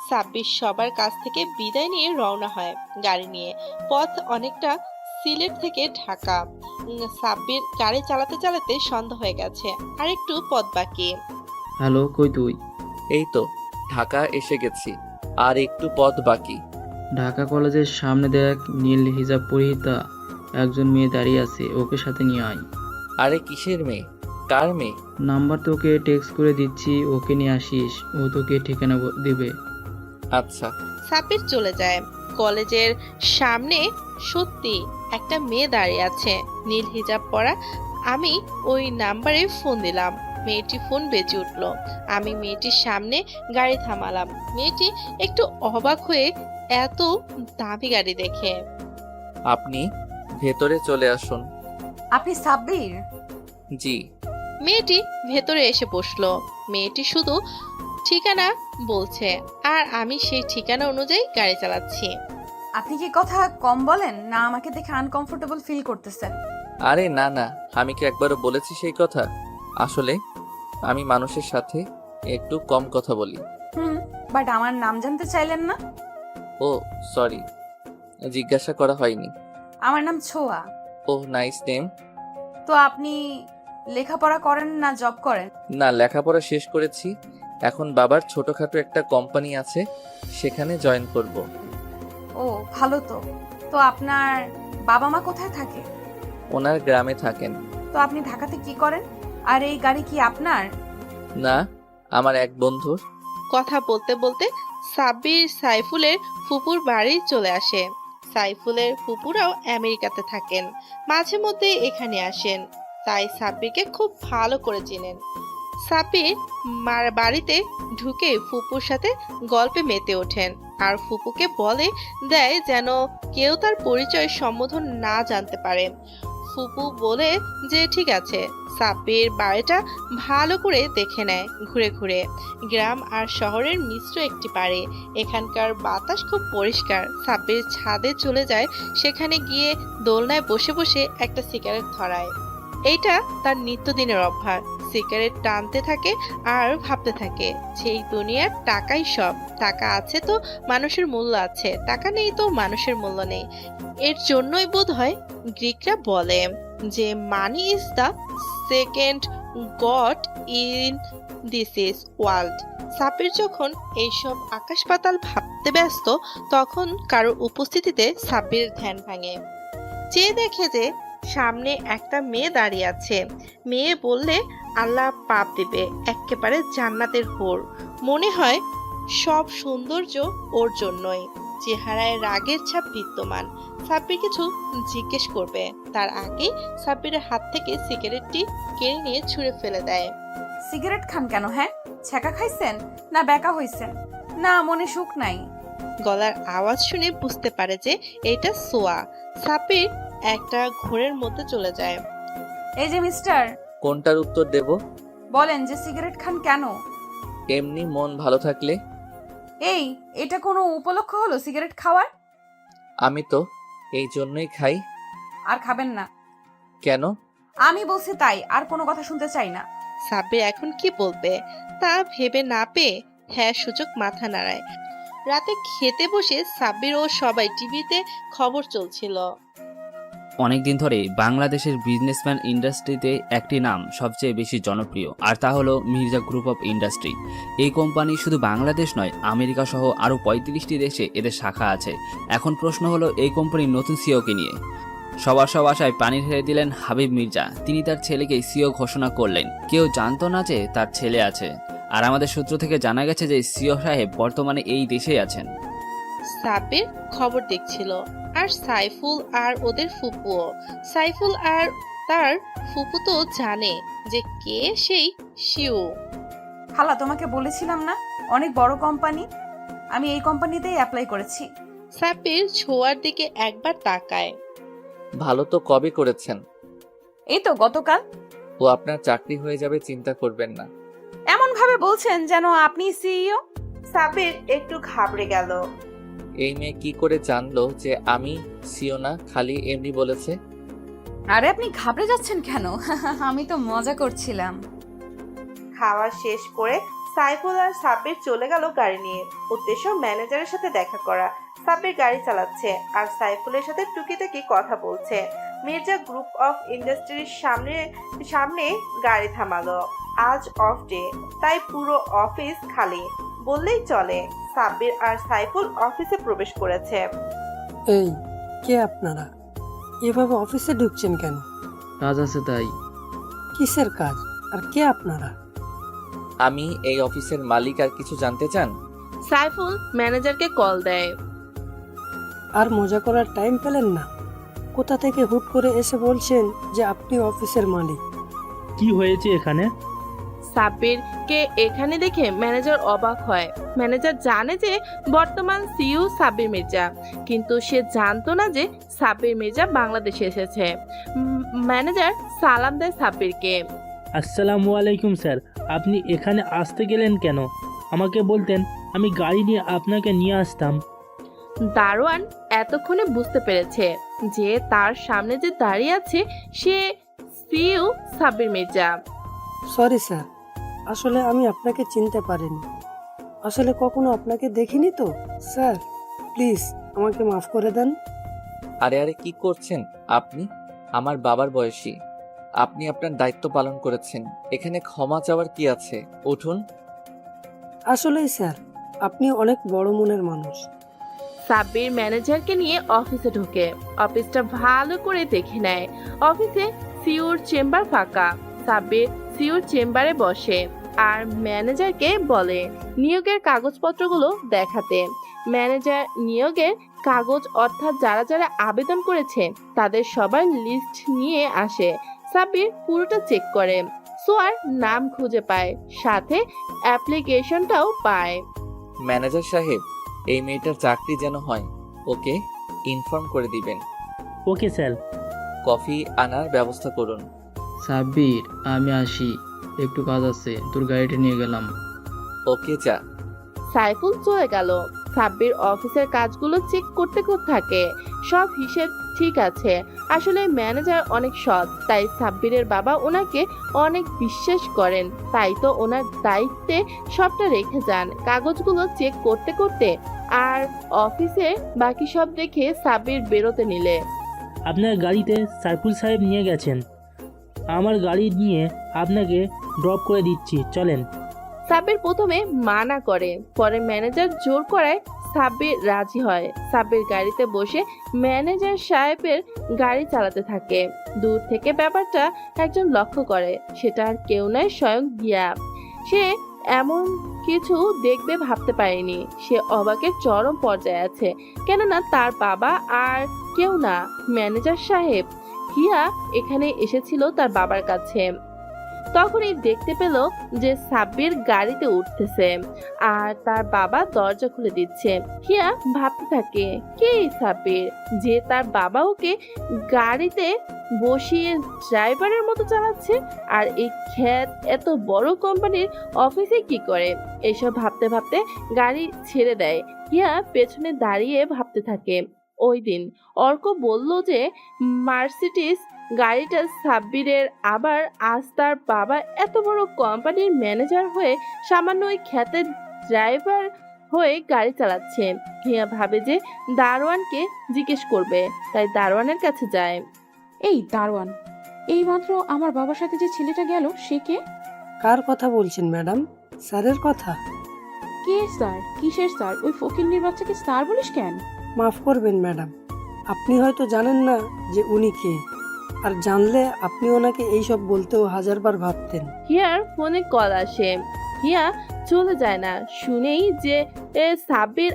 সাব্বির সবার কাছ থেকে বিদায় নিয়ে রওনা হয় গাড়ি নিয়ে। পথ অনেকটা সিলেট থেকে ঢাকা। সাব্বির গাড়ি চালাতে চালাতে সন্ধ্যা হয়ে গেছে, আর একটু পথ বাকি। হ্যালো, কই তুই? এই তো ঢাকা এসে গেছি, আর একটু পথ বাকি। ঢাকা কলেজের সামনে দেখ, নীল হিজাব পরিহিতা একজন মেয়ে দাঁড়িয়ে আছে, ওকে সাথে নিয়ে আয়। আরে কিসের মেয়ে? কার মেয়ে? নাম্বার তোকে টেক্সট করে দিচ্ছি, ওকে নিয়ে আসিস, ও তোকে ঠিকানা দিবে। আচ্ছা। সাব্বির চলে যায়। কলেজের সামনে সত্যি একটা মেয়ে দাঁড়িয়ে আছে, নীল হিজাব পরা। আমি ওই নাম্বারে ফোন দিলাম, মেয়েটি ফোন বেজে উঠলো। আমি মেয়েটির সামনে গাড়ি থামালাম। মেয়েটি একটু অবাক হয়ে এত দামি গাড়ি দেখে। আপনি ভেতরে চলে আসুন। আপনি সাব্বির? জি। মেয়েটি ভেতরে এসে বসলো। মেয়েটি শুধু ঠিকানা বলছে, আর আমি সেই ঠিকানা অনুযায়ী গাড়ি চালাচ্ছি। আপনি কি কথা কম বলেন না আমাকে দেখে আনকমফোর্টেবল ফিল করতেছেন? আরে না না, আমি কি একবারও বলেছি সেই কথা? আসলে আমি মানুষের সাথে একটু কম কথা বলি। বাট আমার নাম জানতে চাইলেন না? ও সরি, জিজ্ঞাসা করা হয়নি। আমার নাম ছোয়া। ও নাইস নেম। তো আপনি লেখাপড়া করেন না জব করেন? না, লেখাপড়া শেষ করেছি, এখন বাবার ছোটখাটো একটা কোম্পানি আছে, সেখানে জয়েন করব। ও ভালো তো। তো আপনার বাবা মা কোথায় থাকে? ওনার গ্রামে থাকেন। তো আপনি ঢাকাতে কি করেন? আর এই গাড়ি কি আপনার? না, আমার এক বন্ধুর। কথা বলতে বলতে সাব্বির সাইফুলের ফুপুর বাড়ি চলে আসে। সাইফুলের ফুপুরাও আমেরিকাতে থাকেন, মাঝে মধ্যে এখানে আসেন, তাই সাব্বিরকে খুব ভালো করে চেনেন। সাব্বির মার বাড়িতে ঢুকে ফুপুর সাথে গল্পে মেতে ওঠেন, আর ফুপুকে বলে দেয় যেন কেউ তার পরিচয় সম্বোধন না জানতে পারে। ফুপু বলে যে ঠিক আছে। সাব্বির বাড়িটা ভালো করে দেখে নেয় ঘুরে ঘুরে। গ্রাম আর শহরের মিশ্র একটি বাড়ি, এখানকার বাতাস খুব পরিষ্কার। সাব্বির ছাদে চলে যায়, সেখানে গিয়ে দোলনায় বসে বসে একটা সিগারেট ধরায়। এইটা তার নিত্যদিনের অভ্যাস। সিগারেট টানতে থাকে আর ভাবতে থাকে সেই দুনিয়ার টাকাই সব। টাকা আছে তো মানুষের মূল্য আছে, টাকা নেই তো মানুষের মূল্য নেই। এর জন্যই বোধ হয় গ্রিকরা বলে যে money is the second god in this is world. Sabbir যখন এইসব আকাশ পাতাল ভাবতে ব্যস্ত, তখন কারোর উপস্থিতিতে সাব্বির ধ্যান ভাঙে। চেয়ে দেখে যে সামনে একটা মেয়ে দাঁড়িয়ে আছে। মেয়ে বললে আল্লাহ পাপ দেবে, একেবারে জান্নাতের হুর। মনে হয় সব সৌন্দর্য ওর জন্যই। চেহারায় রাগের ছাপ বিদ্যমান। সাব্বির কিছু জিজ্ঞেস করবে, তার আগে সাব্বিরের হাত থেকে সিগারেটটি কেড়ে নিয়ে ছুঁড়ে ফেলে দেয়। সিগারেট খান কেন? হ্যাঁ, ছ্যাঁকা খাইছেন না ব্যাকা হইছেন? না মনে সুখ নাই? গলার আওয়াজ শুনে বুঝতে পারে যে এটা সোয়া। সাব্বির একটা ঘোরের মধ্যে চলে যায়। এই যে মিস্টার, কোনটার উত্তর দেব? বলেন যে সিগারেট খান কেন? এমনি মন ভালো থাকলে। এটা কোনো উপলক্ষ হলো সিগারেট খাওয়ার? আমি তো এই জন্যই খাই। আর খাবেন না। কেন? আমি বলছি তাই, আর কোনো কথা শুনতে চাই না। সাব্বির এখন কি বলবে তা ভেবে না পেয়ে হ্যাঁ সূচক মাথা নাড়ায়। রাতে খেতে বসে সাব্বির ও সবাই টিভিতে খবর চলছিল। অনেকদিন ধরে বাংলাদেশের বিজনেসম্যান ইন্ডাস্ট্রিতে একটি নাম সবচেয়ে বেশি জনপ্রিয়, আর তা হলো মির্জা গ্রুপ অফ ইন্ডাস্ট্রি। এই কোম্পানি শুধু বাংলাদেশ নয়, আমেরিকা সহ আরও 35টি দেশে এদের শাখা আছে। এখন প্রশ্ন হলো এই কোম্পানির নতুন সিইওকে নিয়ে। সবার সব আশায় পানি ঢেলে দিলেন হাবিব মির্জা। তিনি তার ছেলেকে সিইও ঘোষণা করলেন। কেউ জানতো না যে তার ছেলে আছে। আর আমাদের সূত্র থেকে জানা গেছে যে সিইও সাহেব বর্তমানে এই দেশেই আছেন। সাব্বির খবর দেখছিল, আর সাইফুল আর ওদের ফুপুও। সাইফুল আর তার ফুপু তো জানে যে কে সেই শিউ। খালা, তোমাকে বলেছিলাম না অনেক বড় কোম্পানি, আমি এই কোম্পানিতেই অ্যাপ্লাই করেছি। সাব্বির ছোঁয়ার দিকে একবার তাকায়। ভালো তো কবে করেছেন? এই তো গতকাল। ও আপনার চাকরি হয়ে যাবে, চিন্তা করবেন না। এমন ভাবে বলছেন যেন আপনি সিইও। সাব্বির একটু ঘাবড়ে গেল। এই মেয়ে কি করে জানলো যে আমি সিও না, খালি এমনি বলেছে? আরে আপনি ঘাবড়ে যাচ্ছেন কেন? আমি তো মজা করছিলাম। খাওয়া শেষ করে সাইফুল আর সাব্বির চলে গেল গাড়ি নিয়ে। উদ্দেশ্য ম্যানেজারের সাথে দেখা করা। সাব্বির গাড়ি চালাচ্ছে আর সাইফুলের সাথে টুকিটাকি কথা বলছে। মির্জা গ্রুপ অফ ইন্ডাস্ট্রির সামনে গাড়ি থামালো। আজ অফ ডে, তাই পুরো অফিস খালি বললেই চলে। সাব্বির আর সাইফুল অফিসে প্রবেশ করেছে। এই, কে আপনারা? এভাবে অফিসে ঢুকছেন কেন? কাজ আছে তাই। কিসের কাজ, আর কে আপনারা? আমি এই অফিসের মালিক। আর কিছু জানতে চান? সাইফুল ম্যানেজারকে কল দেয়। আর মজা করার টাইম পেলেন না? কোথা থেকে হুট করে এসে বলছেন যে আপনি অফিসের মালিক? কি হয়েছে এখানে? সাব্বিরকে এখানে দেখে ম্যানেজার অবাক হয়। ম্যানেজার জানে যে বর্তমান সিইও সাব্বির মির্জা, কিন্তু সে জানতো না যে সাব্বির মির্জা বাংলাদেশে এসেছে। ম্যানেজার সালাম দেয় সাব্বিরকে। আসসালামু আলাইকুম স্যার, আপনি এখানে আসতে গেলেন কেন? আমাকে বলতেন, আমি গাড়ি নিয়ে আপনাকে নিয়ে আসতাম। দারোয়ান এতক্ষণে বুঝতে পেরেছে যে তার সামনে যে দাঁড়িয়ে আছে সে CEO Sabbir Mirza. Sorry sir, আসলে আমি আপনাকে চিনতে পারিনি। আসলে কখনো আপনাকে দেখিনি তো স্যার, প্লিজ আমাকে মাফ করে দেন। আরে আরে কি করছেন আপনি? আমার বাবার বয়সী। আপনি আপনার দায়িত্ব পালন করেছেন, এখানে ক্ষমা চাওয়ার কি আছে? উঠুন। আসলেই স্যার, আপনি অনেক বড় মনের মানুষ। সাব্বির ম্যানেজারকে নিয়ে অফিসে ঢোকে। অফিসটা ভালো করে দেখে নেয়। অফিসে সিইওর চেম্বার ফাঁকা। সাব্বির সিইওর চেম্বারে বসে আর ম্যানেজারকে বলে নিয়োগের কাগজপত্রগুলো দেখাতে। ম্যানেজার নিয়োগের কাগজ অর্থাৎ যারা যারা আবেদন করেছে তাদের সবার লিস্ট নিয়ে আসে। সাব্বির পুরোটা চেক করে, সোয়ার নাম খুঁজে পায়, সাথে অ্যাপ্লিকেশনটাও পায়। ম্যানেজার সাহেব, এই মেয়েটার চাকরি যেন হয়, ওকে ইনফর্ম করে দিবেন। Okay sir. কফি আনার ব্যবস্থা করুন। সাব্বির, আমি আসি, একটু কাজ আছে, তোর গাড়িটা নিয়ে গেলাম। ওকে যা। সাইফুল চলে গেল। সাব্বির অফিসের কাজগুলো চেক করতে থাকে। সব হিসেব ঠিক আছে। আসলে ম্যানেজার অনেক সৎ, তাই সাব্বিরের বাবা ওনাকে অনেক বিশ্বাস করেন। তাই তো ওনার দায়িত্বে সবটা রেখে যান। কাগজগুলো চেক করতে করতে আর অফিসে বাকি সব দেখে সাব্বির বেরোতে নিলে। আপনার গাড়িতে সাইফুল সাহেব নিয়ে গেছেন, আমার গাড়ি নিয়ে আপনাকে ড্রপ করে দিচ্ছি, চলেন। সাব্বির প্রথমে মানা করে, পরে ম্যানেজার জোর করায় সাব্বির রাজি হয়। সাব্বির গাড়িতে বসে ম্যানেজার সাহেবের গাড়ি চালাতে থাকে। দূর থেকে ব্যাপারটা একজন লক্ষ্য করে, সেটা আর কেউ নয়, স্বয়ং গিয়া। সে এমন কিছু দেখবে ভাবতে পারেনি। সে অবাকের চরম পর্যায়ে আছে, কেননা তার বাবা আর কেউ না, ম্যানেজার সাহেব। হিয়া এখানে এসেছিল তার বাবার কাছে। তখনই দেখতে পেল যে সাব্বির গাড়িতে উঠতেছে আর তার বাবা দরজা খুলে দিচ্ছে। হিয়া ভাবতে থাকে, কে এই সাব্বির যে তার বাবা ওকে গাড়িতে বসিয়ে ড্রাইভারের মতো চালাচ্ছে, আর এই খ্যাত এত বড় কোম্পানির অফিসে কি করে? এসব ভাবতে ভাবতে গাড়ি ছেড়ে দেয়। হিয়া পেছনে দাঁড়িয়ে ভাবতে থাকে। ওই দিন অর্ক বলল যে মার্সিডিজ গাড়িটা সাব্বিরের, আবার আজ তার বাবা এত বড় কোম্পানির ম্যানেজার হয়ে সামান্য ওই খ্যাতের ড্রাইভার হয়ে গাড়ি চালাচ্ছে। হিয়া ভাবে যে দারোয়ানকে জিজ্ঞেস করবে, তাই দারোয়ানের কাছে যায়। এই দারোয়ান, এইমাত্র আমার বাবার সাথে যে ছেলেটা গেল সে কে? কার কথা বলছেন ম্যাডাম? স্যারের কথা? কে স্যার? কিসের স্যার? ওই ফকিন্নির বাচ্চাকে স্যার বলিস কেন? মাফ করবেন ম্যাডাম, আপনি হয়তো জানেন না যে উনি কে, আর জানলে আপনি ওনাকে এইসব বলতেও হাজারবার ভাবতেন। হিয়ার ফোনে কল আসে। হিয়া চলে যায় না শুনেই যে সাব্বির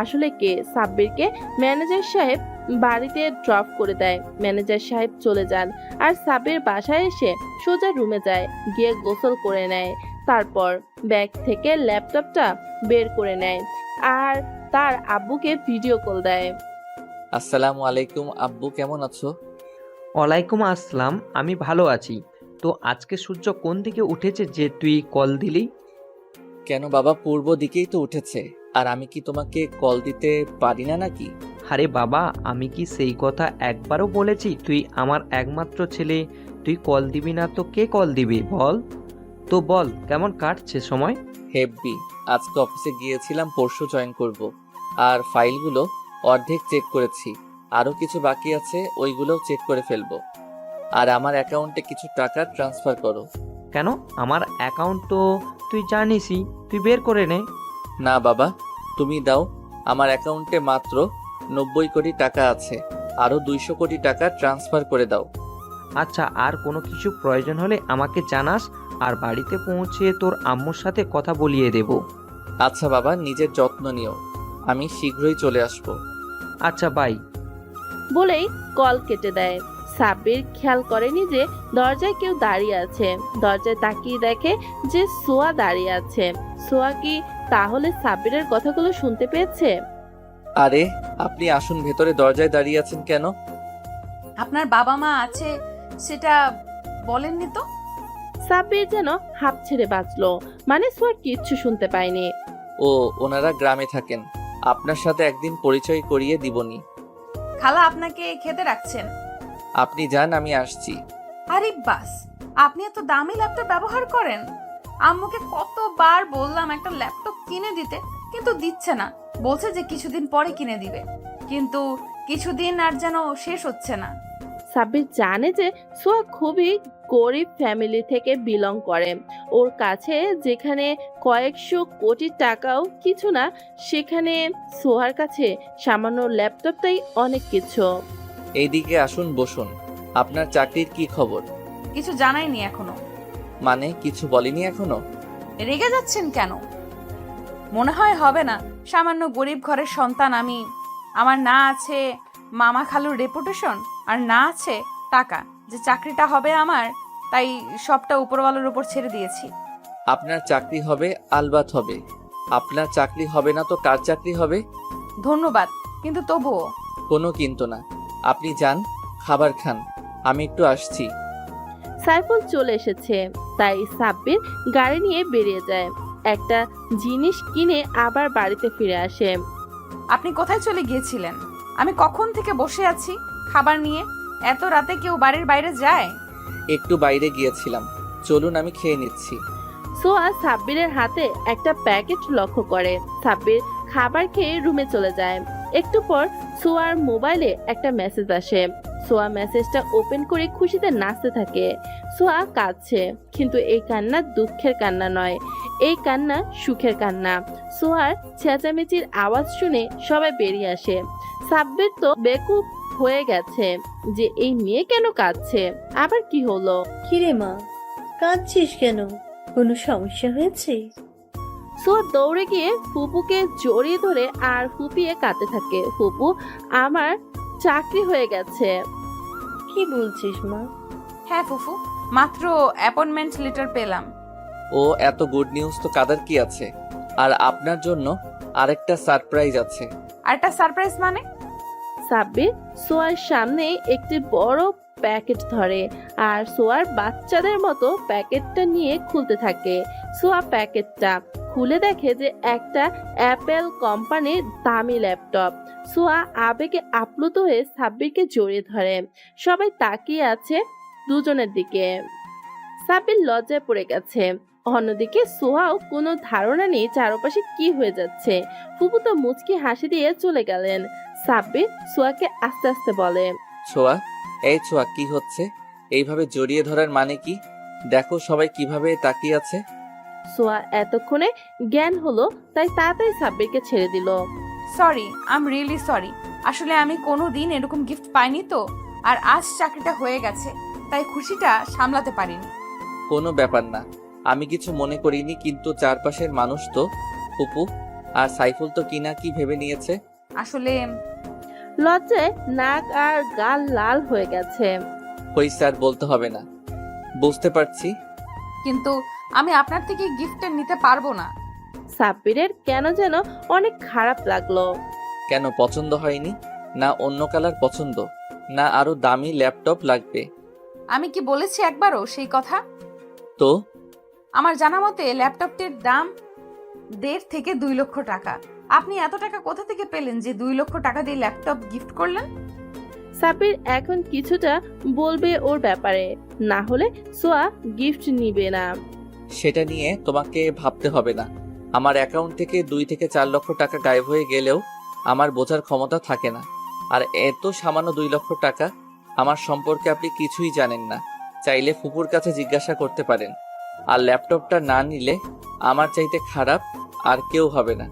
আসলে কে। সাব্বিরকে ম্যানেজার সাহেব বাড়িতে ড্রপ করে দেয়। ম্যানেজার সাহেব চলে যান আর সাব্বির বাসায় এসে সোজা রুমে যায়, গিয়ে গোসল করে নেয়। তারপর ব্যাগ থেকে ল্যাপটপটা বের করে নেয় আর তার আব্বুকে ভিডিও কল দেয়। আসসালামু আলাইকুম আব্বু, কেমন আছো? ওয়ালাইকুম আসসালাম, আমি ভালো আছি। তো আজকে সূর্য কোন দিকে উঠেছে যে তুই কল দিলি? কেন বাবা, পূর্ব দিকেই তো উঠেছে। আর আমি কি তোমাকে কল দিতে পারি না নাকি? আরে বাবা, আমি কি সেই কথা একবারও বলেছি তুই আমার একমাত্র ছেলে, তুই কল দিবি না তো কে কল দিবি বল? তো বল, কেমন কাটছে সময়? হেব্বি। আজকে অফিসে গিয়েছিলাম, পরশু জয়েন করব। আর ফাইলগুলো অর্ধেক চেক করেছি, আরও কিছু বাকি আছে, ওইগুলোও চেক করে ফেলবো। আর আমার অ্যাকাউন্টে কিছু টাকা ট্রান্সফার করো। কেন? আমার অ্যাকাউন্ট তো তুই জানিসই, তুই বের করে নে। না বাবা, তুমি দাও। আমার অ্যাকাউন্টে মাত্র 90 কোটি টাকা আছে, আরও 200 কোটি টাকা ট্রান্সফার করে দাও। আচ্ছা, আর কোনো কিছু প্রয়োজন হলে আমাকে জানাস, আর বাড়িতে পৌঁছে তোর আম্মুর সাথে কথা বলিয়ে দেব। আচ্ছা বাবা, নিজের যত্ন নিও, আমি শীঘ্রই চলে আসবো। আচ্ছা বাই। বলেই কল কেটে দেয়। সাব্বির খেয়াল করেনি যে দরজায় কেউ দাঁড়িয়ে আছে। দরজায় তাকিয়ে দেখে যে সোয়া দাঁড়িয়ে আছে। সোয়া কি তাহলে সাব্বিরের কথাগুলো শুনতে পেয়েছে? আরে আপনি আসুন, ভেতরে দরজায় দাঁড়িয়ে আছেন কেন? আপনার বাবা মা আছে সেটা বলেননি তো? সাব্বির যেন হাঁপ ছেড়ে বাঁচলো, মানে সোয়া কিচ্ছু শুনতে পায়নি। ও, ওনারা গ্রামে থাকেন, আপনার সাথে একদিন পরিচয় করিয়ে দিবনি। খালা আপনাকে খেতে রাখছেন, আপনি যান, আমি আসছি। আরে বাস, আপনি এত দামি ল্যাপটপ ব্যবহার করেন? আম্মুকে কতবার বললাম একটা ল্যাপটপ কিনে দিতে, কিন্তু দিচ্ছে না। বলছে যে কিছুদিন পরে কিনে দিবে, কিন্তু কিছুদিন আর যেন শেষ হচ্ছে না। সাব্বির জানে যে সোয়া খুবই গরিব ফ্যামিলি থেকে বিলং করে। ওর কাছে যেখানে কয়েকশো কোটি টাকাও কিছু না, সেখানে সোহার কাছে সামান্য ল্যাপটপটাই অনেক কিছু। এইদিকে আসুন, বসুন। আপনার চাকরির কি খবর? কিছু জানাইনি এখনো। মানে কিছু বলিনি এখনো? রেগে যাচ্ছেন কেন? মনে হয় হবে না? সামান্য গরিব ঘরের সন্তান আমি। আমার না আছে মামা খালুর রেপুটেশন, আর না আছে টাকা যে চাকরিটা হবে আমার, তাই সবটা উপরওয়ালার উপর ছেড়ে দিয়েছি। আপনার চাকরি হবে, আলবাত হবে। আপনার চাকরি হবে না তো কার চাকরি হবে? ধন্যবাদ, কিন্তু তবুও। কোনো কিন্তু না, আপনি যান, খাবার খান, আমি একটু আসছি। সাইফুল চলে এসেছে, তাই সাব্বির গাড়ি নিয়ে বেরিয়ে যায়। একটা জিনিস কিনে আবার বাড়িতে ফিরে আসে। আপনি কোথায় চলে গিয়েছিলেন? আমি কখন থেকে বসে আছি খাবার নিয়ে। এত রাতে কেউ বাড়ির বাইরে যায়? একটু বাইরে গিয়েছিলাম, চলুন আমি খেয়ে নিচ্ছি। সোয়া সাব্বিরের হাতে একটা প্যাকেট লক্ষ্য করে। সাব্বির খাবার খেয়ে রুমে চলে যায়। একটু পর সোয়ার মোবাইলে একটা মেসেজ আসে। সোয়া মেসেজটা ওপেন করে খুশিতে নাচতে থাকে। সোয়া কাঁদছে, কিন্তু এই কান্না দুঃখের কান্না নয়, এই কান্না সুখের কান্না। সোয়ার চেঁচামেচির আওয়াজ শুনে সবাই বেরিয়ে আসে। সাব্বির তো বেকুব হয়ে গেছে যে এই মেয়ে কেন কাঁদছে, আবার কি হলো? কিরে মা, কাঁদছিস কেন? কোনো সমস্যা হয়েছে? সোয়া দৌড়ে গিয়ে ফুপুকে জড়িয়ে ধরে আর ফুপিয়ে কাঁদতে থাকে। ফুপু, আমার চাকরি হয়ে গেছে। কি বলছিস মা? হ্যাঁ ফুফু, মাত্র অ্যাপয়েন্টমেন্ট লেটার পেলাম। ও এত গুড নিউজ তো কাদার কি আছে? আর আপনার জন্য আরেকটা সারপ্রাইজ আছে। আরেকটা সারপ্রাইজ মানে? সাব্বির সোয়ার সামনে একটি বড় প্যাকেট ধরে আর সোয়ার বাচ্চাদের মতো প্যাকেটটা নিয়ে খুলতে থাকে। সোয়া প্যাকেটটা খুলে দেখে যে একটা অ্যাপেল কোম্পানির দামি ল্যাপটপ। সোয়া আবেগে আপ্লুত হয়ে সাব্বিরকে জড়িয়ে ধরে। সবাই তাকিয়ে আছে দুজনের দিকে। সাব্বির লজ্জায় পড়ে গেছে। অন্যদিকে সোহাও কোনো ধারণা নেই চারপাশে কি হয়ে যাচ্ছে। ফুপু তো মুচকি হাসি দিয়ে চলে গেলেন। সাব্বির সোয়াকে আস্তে আস্তে বলে, ছোঁয়া, এই ছোঁয়া, কি হচ্ছে? এইভাবে জড়িয়ে ধরার মানে কি? দেখো সবাই কিভাবে তাকিয়ে আছে। সোয়া এতক্ষণে জ্ঞান হলো, তাই তাড়াতাড়ি সাব্বিরকে ছেড়ে দিল। Sorry, I am really sorry. আসলে আমি কোনো দিন এরকম গিফট পাইনি তো, আর আজ চাকরিটা হয়ে গেছে, তাই খুশিটা সামলাতে পারিনি। কোনো ব্যাপার না, আমি কিছু মনে করিনি, কিন্তু চারপাশের মানুষ তো, ফুপু আর সাইফুল তো কি না কি ভেবে নিয়েছে। আসলে লজ্জায় নাক আর গাল লাল হয়ে গেছে। ওই স্যার বলতে হবে না, বুঝতে পারছি। কিন্তু আমি আপনার থেকে গিফটটা নিতে পারবো না। সাব্বিরের কেন যেন অনেক খারাপ লাগলো। কেন, পছন্দ হয়নি? না অন্য কালার পছন্দ? না আরো দামি ল্যাপটপ লাগবে? আমি কি বলেছি একবারও সেই কথা? তো আমার জানা মতে ল্যাপটপটির দাম 1.5 থেকে 2 লক্ষ টাকা। আপনি এত টাকা কোথা থেকে পেলেন যে 2 লক্ষ টাকা দিয়ে ল্যাপটপ গিফট করলেন? সাব্বির এখন কিছুটা বলবে ওর ব্যাপারে, না হলে সোয়া গিফট নিবে না। সেটা নিয়ে তোমাকে ভাবতে হবে না। আমার অ্যাকাউন্ট থেকে 2 থেকে 4 লক্ষ টাকা গায়েব হয়ে গেলেও আমার বোঝার ক্ষমতা থাকে না। আর এত সামান্য 2 লক্ষ টাকা, আমার সম্পর্কে আপনি কিছুই জানেন না। চাইলে ফুপুর কাছে জিজ্ঞাসা করতে পারেন। আর ল্যাপটপটা না নিলে আমার চাইতে খারাপ আর কেউ হবে না।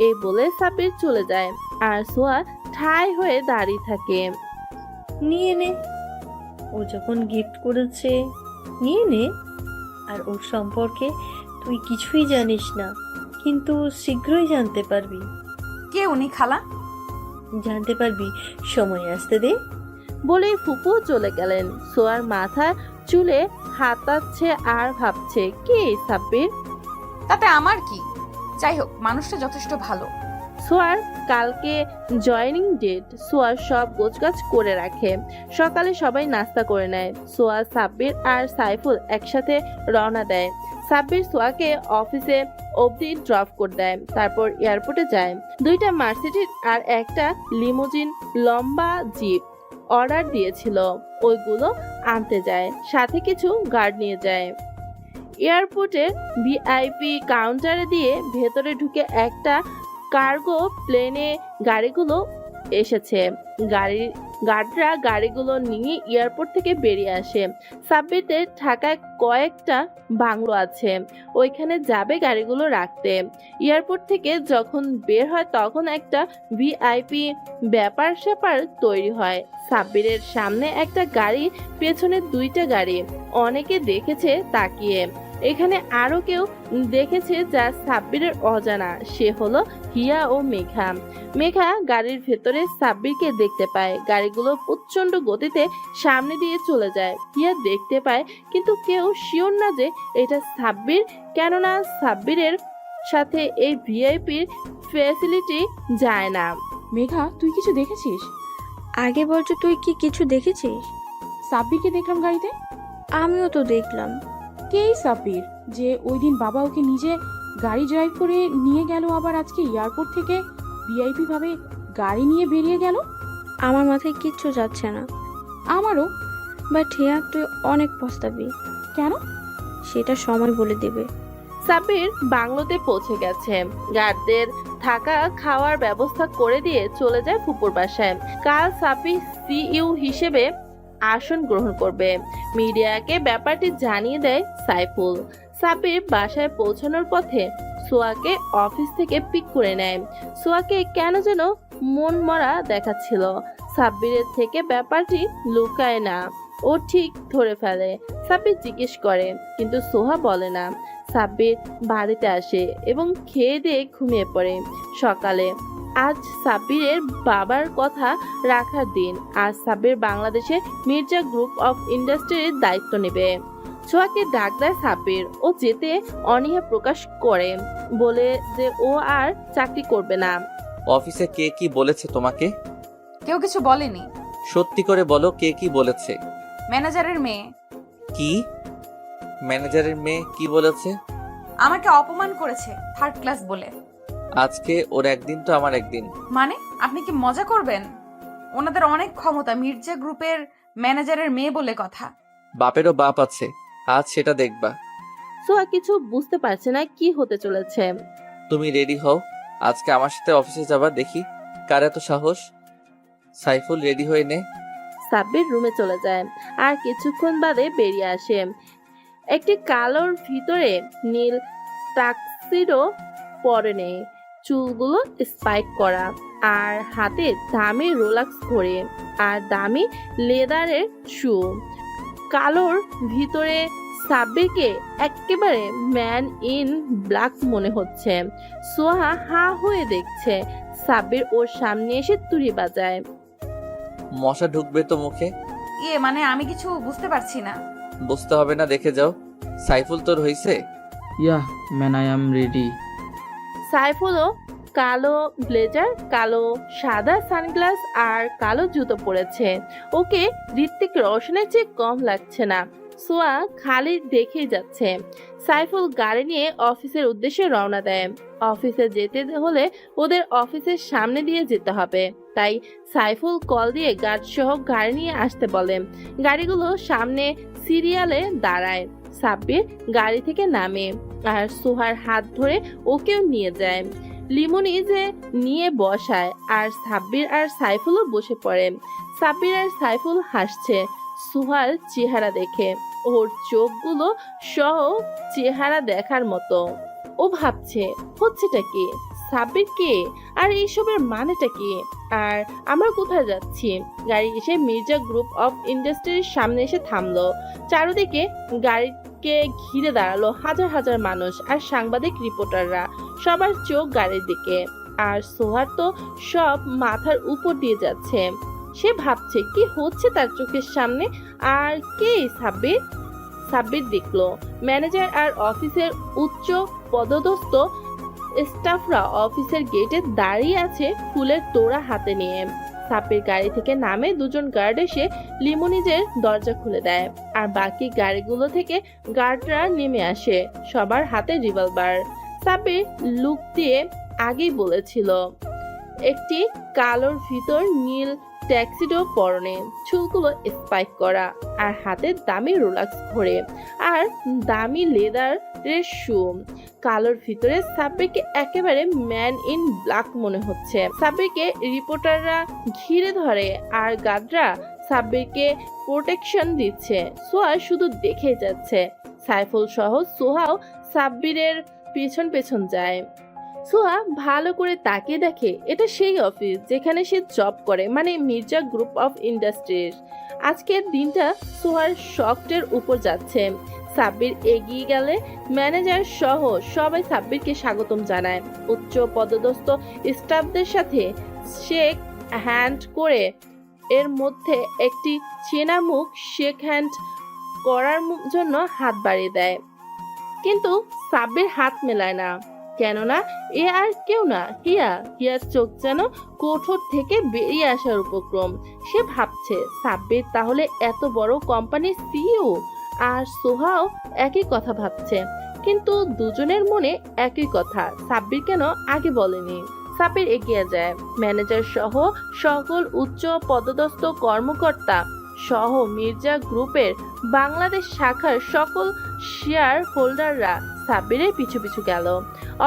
এই বলে সাব্বির চলে যায় আর সোয়া ঠাই হয়ে দাঁড়িয়ে থাকে। নিয়ে নে, ও যখন গিফট করেছে নিয়ে নে। আর ওর সম্পর্কে তুই কিছুই জানিস না, কিন্তু শীঘ্রই জানতে পারবি। কে উনি খালা? জানতে পারবি, সময় আসতে দে। বলে ফুপু চলে গেলেন। সোয়ার মাথা চুলে হাতাচ্ছে আর ভাবছে, কে সাব্বির? তাতে আমার কি? যাই হোক, মানুষটা যথেষ্ট ভালো। সোয়ার কালকে জয়েনিং ডেট। সোয়ার সব গোছগাছ করে রাখে। সকালে সবাই নাস্তা করে নেয়। সোয়া, সাব্বির আর সাইফুল একসাথে রওনা দেয়। সাব্বির সোয়াকে অফিসে অবধি ড্রপ করে দেয়, তারপর এয়ারপোর্টে যায়। 2টা মার্সিডিজ আর একটা লিমোজিন লম্বা জিপ অর্ডার দিয়েছিল, ওইগুলো আনতে যায়। সাথে কিছু গার্ড নিয়ে যায়। এয়ারপোর্টে ভিআইপি কাউন্টারে দিয়ে ভেতরে ঢুকে একটা কার্গো প্লেনে গাড়িগুলো এসেছে। গার্ডরা গাড়িগুলো নিয়ে এয়ারপোর্ট থেকে বেরিয়ে আসে। সাব্বিরের ঢাকায় কয়েকটা বাংলো আছে, ওইখানে যাবে গাড়িগুলো রাখতে। এয়ারপোর্ট থেকে যখন বের হয় তখন একটা ভিআইপি ব্যাপার স্যাপার তৈরি হয়। সাব্বিরের সামনে একটা গাড়ি, পেছনে 2টা গাড়ি। অনেকে দেখেছে তাকিয়ে। এখানে আরো কেউ দেখেছে যা সাব্বিরের অজানা, সে হলো হিয়া ও মেঘা। মেঘা গাড়ির ভেতরে সাব্বিরকে দেখতে পায়। গাড়িগুলো প্রচন্ড গতিতে সামনে দিয়ে চলে যায়। হিয়া দেখতে পায়, কিন্তু কেউ শিওর না যে এটা সাব্বির, কেননা সাব্বিরের সাথে এই ভিআইপির ফ্যাসিলিটি যায় না। মেঘা, তুই কিছু দেখেছিস? আগে বলছো, তুই কি কিছু দেখেছিস? সাব্বিরকে দেখলাম গাড়িতে। আমিও তো দেখলাম। কেই সাব্বির যে ওই দিন বাবা ওকে নিজে গাড়ি ড্রাইভ করে নিয়ে গেল, আবার আজকে এয়ারপোর্ট থেকে ভিআইপি ভাবে গাড়ি নিয়ে বেরিয়ে গেল? আমার মাথায় কিচ্ছু যাচ্ছে না। আমারও। বাট হিয়া, তুই অনেক পস্তাবি। কেন? সেটা সময় বলে দেবে। সাব্বির বাংলোতে পৌঁছে গেছে। গার্ডদের থাকা খাওয়ার ব্যবস্থা করে দিয়ে চলে যায় ফুপুর বাসায়। কাল সাব্বির সিইউ হিসেবে আসন গ্রহণ করবে। মিডিয়াকে ব্যাপারটি জানিয়ে দেয় সাইফুল। সাব্বির বাসায় পৌঁছানোর পথে সোয়াকে অফিস থেকে পিক করে নেয়। সোয়াকে কেন যেন মন মরা দেখাচ্ছিল। সাব্বিরের থেকে ব্যাপারটি লুকায় না, ও ঠিক ধরে ফেলে। সাব্বির জিজ্ঞেস করে, কিন্তু সোহা বলে না। সাব্বির বাড়িতে আসে এবং খেয়ে দিয়ে ঘুমিয়ে পড়ে। সকালে আজ সাব্বিরের বাবার কথা রাখার দিন। আজ সাব্বির বাংলাদেশে মির্জা গ্রুপ অফ ইন্ডাস্ট্রির দায়িত্ব নেবে। ছোঁয়াকে ডাক দেয় সাব্বির। ও যেতে অনীহা প্রকাশ করে, বলে যে ও আর চাকরি করবে না। অফিসে কে কি বলেছে তোমাকে? কেউ কিছু বলেনি। সত্যি করে বলো, কে কি বলেছে? ম্যানেজারের মেয়ে। কি? ম্যানেজারের মেয়ে কি বলেছে? আমাকে অপমান করেছে থার্ড ক্লাস বলে। আজকে ওর একদিন তো আমার একদিন। মানে আপনি কি মজা করবেন? ওনাদের অনেক ক্ষমতা, মির্জা গ্রুপের ম্যানেজারের মেয়ে বলে কথা। বাপেরও বাপ আছে, আজ সেটা দেখবা। সোয়া কিছু বুঝতে পারছে না কি হতে চলেছে। তুমি রেডি হও, আজকে আমার সাথে অফিসে যাবা। দেখি কার এত সাহস। সাইফুল রেডি হয়ে নে। সাব্বির রুমে চলে যায় আর কিছুক্ষণ বাদে বেরিয়ে আসে। একটি কালোর ভিতরে নীল টাক্সিডো পরনে, চুলগুলো স্পাইক করা, আর হাতে দামি রোলাক্স ঘড়ি আর দামি লেদারের শু। কালোর ভিতরে সাব্বিরকে একেবারে ম্যান ইন ব্ল্যাক মনে হচ্ছে। সোহা হা হয়ে দেখছে। সাব্বির ওর সামনে এসে তুড়ি বাজায়। মশা ঢুকবে তো মুখে। মানে আমি কিছু বুঝতে পারছি না। বুঝতে হবে না, দেখে যাও। সাইফুল তোর হইছে? Yeah man, I am ready. সাইফুলও কালো ব্লেজার, কালো সাদা সানগ্লাস আর কালো জুতো পরেছে। ওকে ঋত্বিক রোশনের চেয়ে কম লাগছে না। সোয়া খালি দেখেই যাচ্ছে। সাইফুল গাড়ি নিয়ে অফিসের উদ্দেশ্যে রওনা দেয়। অফিসে যেতে হলে ওদের অফিসের সামনে দিয়ে যেতে হবে, তাই সাইফুল কল দিয়ে গার্ড সহ গাড়ি নিয়ে আসতে বলে। গাড়িগুলো সামনে সিরিয়ালে দাঁড়ায়। সাব্বির গাড়ি থেকে নামে আর সোহার হাত ধরে ওকেও নিয়ে যায়। লিমোনিজে নিয়ে বসায় আর সাব্বির আর সাইফুলও বসে পড়ে। সাব্বির আর সাইফুল হাসছে সুহার চেহারা দেখে। ওর চোখগুলো সহ চেহারা দেখার মতো। ও ভাবছে হচ্ছেটা কি, সাব্বির কে, আর এইসবের মানেটা কি, আর আমরা কোথায় যাচ্ছি। গাড়ি এসে মির্জা গ্রুপ অফ ইন্ডাস্ট্রির সামনে এসে থামলো। চারদিকে গাড়িকে ঘিরে দাঁড়ালো হাজার হাজার মানুষ আর সাংবাদিক রিপোর্টাররা। সবার চোখ গাড়ির দিকে, আর সোহার তো সব মাথার উপর দিয়ে যাচ্ছে। সে ভাবছে কি হচ্ছে তার চোখের সামনে। আর কে সাব্বির? সাব্বির দেখলো ম্যানেজার আর অফিসের উচ্চ পদস্থ স্টাফরা অফিসের গেটে দাঁড়িয়ে আছে ফুলের তোড়া হাতে নিয়ে। সাব্বির গাড়ি থেকে নামে দুজন গার্ড এসে লিমোনিজের দরজা খুলে দেয় আর বাকি গাড়িগুলো থেকে গার্ডরা নেমে আসে, সবার হাতে রিভলভার। সাব্বির লুক দিয়ে আগেই বলেছিল, একটি কালোর ভিতর নীল ট্যাক্সিডো পরনে, চুলগুলো স্পাইক করা আর হাতে দামি রোলাক্স ঘড়ি আর দামি লেদারের শু। কালোর ভিতরে সাব্বিরকে একেবারে ম্যান ইন ব্ল্যাক মনে হচ্ছে। সাব্বিরকে রিপোর্টাররা ঘিরে ধরে আর গার্ডরা সাব্বিরকে প্রোটেকশন দিচ্ছে। সোহা শুধু দেখে যাচ্ছে। সাইফুল সহ সোহাও সাব্বিরের পেছন পেছন যায়। সোহা ভালো করে তাকিয়ে দেখে এটা সেই অফিস যেখানে সে জব করে, মানে মির্জা গ্রুপ অফ ইন্ডাস্ট্রিজ। আজকের দিনটা সোহার শক্টের উপর যাচ্ছে। সাব্বির এগিয়ে গেলে ম্যানেজার সহ সবাই সাব্বিরকে স্বাগতম জানায়। উচ্চ পদস্থ স্টাফদের সাথে শেক হ্যান্ড করে এর মধ্যে একটি চেনা মুখ শেক হ্যান্ড করার জন্য হাত বাড়িয়ে দেয়, কিন্তু সাব্বির হাত মেলায় না। কেননা এ আর কেউ না, হিয়ার চোখ যেন কোঠর থেকে বেরিয়ে আসার উপক্রম। সে ভাবছে সাব্বির তাহলে এত বড় কোম্পানির সিইও, আর সোহাও একই কথা ভাবছে, কিন্তু দুজনের মনে একই কথা সাব্বির কেন আগে বলেনি। সাব্বির এগিয়ে যায়। ম্যানেজার সহ সকল উচ্চ পদস্থ কর্মকর্তা সহ মির্জা গ্রুপের বাংলাদেশ শাখার সকল শেয়ার হোল্ডাররা সাব্বিরের পিছু পিছু গেল।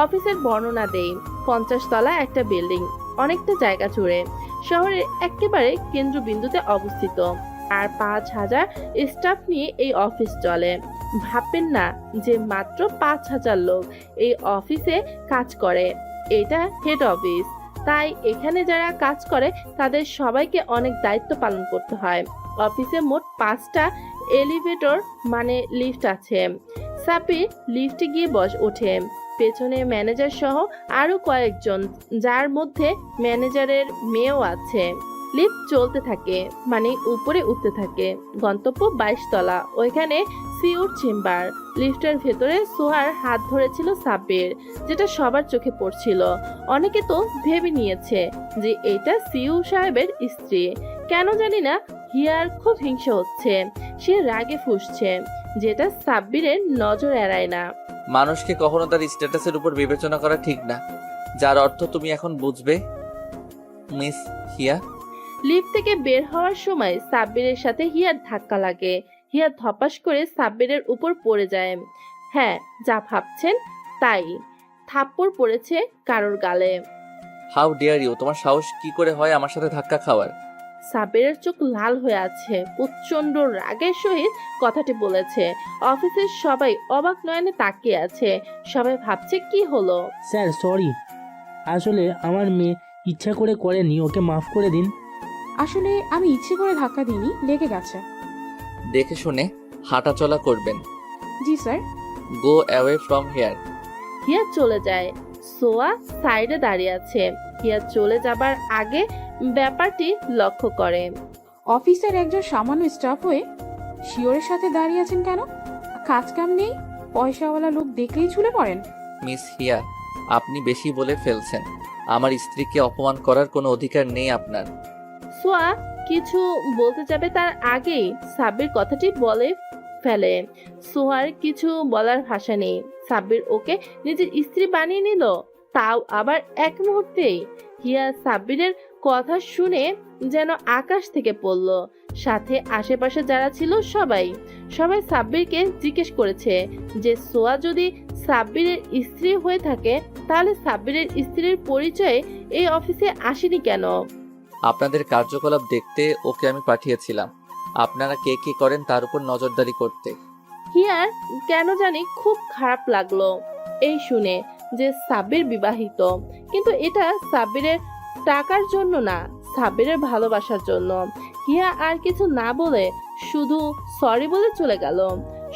অফিসের বর্ণনা দেই। 50 তলা একটা বিল্ডিং, অনেকটা জায়গা জুড়ে, শহরের একেবারে কেন্দ্রবিন্দুতে অবস্থিত, আর 5000 স্টাফ নিয়ে এই অফিস চলে। ভাববেন না যে মাত্র 5000 লোক এই অফিসে কাজ করে। এটা হেড অফিস, তাই এখানে যারা কাজ করে তাদের সবাইকে অনেক দায়িত্ব পালন করতে হয়। অফিসে মোট 5টা এলিভেটর মানে লিফট আছে। সাব্বির লিফটে গিয়ে ওঠে। পেছনে ম্যানেজার সহ আরো কয়েকজন, যার মধ্যে ম্যানেজারের মেয়েও আছে। লিফট চলতে থাকে, মানে উপরে উঠতে থাকে। গন্তব্য 22 তলা, ওইখানে সিউর চেম্বার। লিফটের ভেতরে সোহার হাত ধরেছিল সাব্বির, যেটা সবার চোখে পড়ছিল। অনেকে তো ভেবে নিয়েছে যে এটা সিউ সাহেবের স্ত্রী। কেন জানি না হিয়ার খুব হিংসা হচ্ছে, সে রাগে ফুঁসছে, যেটা সাব্বিরের নজর এড়ায় না। মানুষকে কখনো তার স্ট্যাটাসের উপর বিবেচনা করা ঠিক না, যার অর্থ তুমি এখন বুঝবে মিস হিয়া। লিফট থেকে বের হওয়ার সময় সাব্বিরের সাথে হিয়ার ধাক্কা লাগে। হিয়া ধপাস করে সাব্বিরের উপর পড়ে যায়। হ্যাঁ, যা ভাবছেন তাই, থাপ্পড় পড়েছে কারোর গালে। হাউ ডেয়ার ইউ, তোমার সাহস কি করে হয় আমার সাথে ধাক্কা খাওয়ার? সাব্বিরের চোখ লাল হয়ে আছে, প্রচন্ড রাগের সহিত কথাটি বলেছে। অফিসের সবাই অবাক নয়নে তাকিয়ে আছে, সবাই ভাবছে কি হলো। স্যার সরি, আসলে আমার মেয়ে ইচ্ছা করে করেনি, ওকে মাফ করে দিন। আসলে আমি ইচ্ছে করে ধাক্কা দিইনি, লেগে গেছে। দেখে শুনে হাঁটাচলা করবেন। জি sir. Go away from here. Hiya চলে যায়। সোয়া সাইডে দাঁড়িয়ে আছে। হিয়া চলে যাবার আগে ব্যাপারটি লক্ষ্য করে। অফিসের একজন সামান্য স্টাফ হয়ে শিওরের সাথে দাঁড়িয়ে আছেন কেন? কাজ কাম নেই, পয়সাওয়ালা লোক দেখলেই ঝুলে পড়েন। মিস হিয়া, আপনি বেশি বলে ফেলছেন। আমার স্ত্রীকে অপমান করার কোনো অধিকার নেই আপনার। সোয়া কিছু বলতে যাবে তার আগেই সাব্বির কথাটি বলে ফেলে। সোয়ার কিছু বলার ভাষা নেই। সাব্বির ওকে নিজের স্ত্রী বানিয়ে নিল, তাও আবার এক মুহূর্তেই। হিয়া সাব্বিরের কথা শুনে যেন আকাশ থেকে পড়ল। সাথে আশেপাশে যারা ছিল সবাই সাব্বিরকে জিজ্ঞেস করেছে যে সোয়া যদি সাব্বিরের স্ত্রী হয়ে থাকে, তাহলে সাব্বিরের স্ত্রীর পরিচয়ে এই অফিসে আসেনি কেন? আপনাদের কার্যকলাপ দেখতে ওকে আমি পাঠিয়েছিলাম, আপনারা কে কি করেন তার উপর নজরদারি করতে। হিয়ার কেন জানি খুব খারাপ লাগলো এই শুনে যে সাব্বির বিবাহিত, কিন্তু এটা সাব্বিরের টাকার জন্য না, সাব্বিরের ভালোবাসার জন্য। হিয়া আর কিছু না বলে শুধু সরি বলে চলে গেল।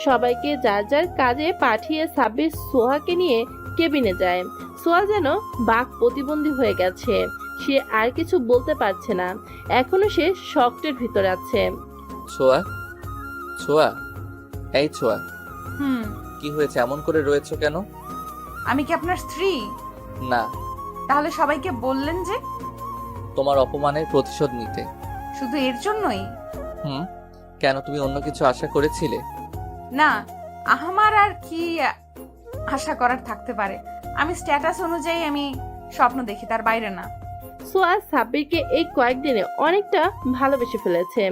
সবাইকে যার যার কাজে পাঠিয়ে সাব্বির সোহাকে নিয়ে কেবিনে যায়। সোহা যেন বাক প্রতিবন্ধী হয়ে গেছে, সে আর কিছু বলতে পারছে না। এখনো সে শক্টের ভিতরে আছে। ছোয়া, ছোয়া, এই ছোয়া, হুম, কি হয়েছে? এমন করে রয়েছো কেন? আমি কি আপনার স্ত্রী? না। তাহলে সবাইকে বললেন যে? তোমার অপমানের প্রতিশোধ নিতে। শুধু এর জন্যই? হুম, কেন তুমি অন্য কিছু আশা করেছিলে? না, আমার আর কি আশা করার থাকতে পারে? আমি স্ট্যাটাস অনুযায়ী আমি স্বপ্ন দেখি, তার বাইরে না। সোয়া সাব্বিরকে এই কয়েকদিনে অনেকটা ভালোবেসে ফেলেছে।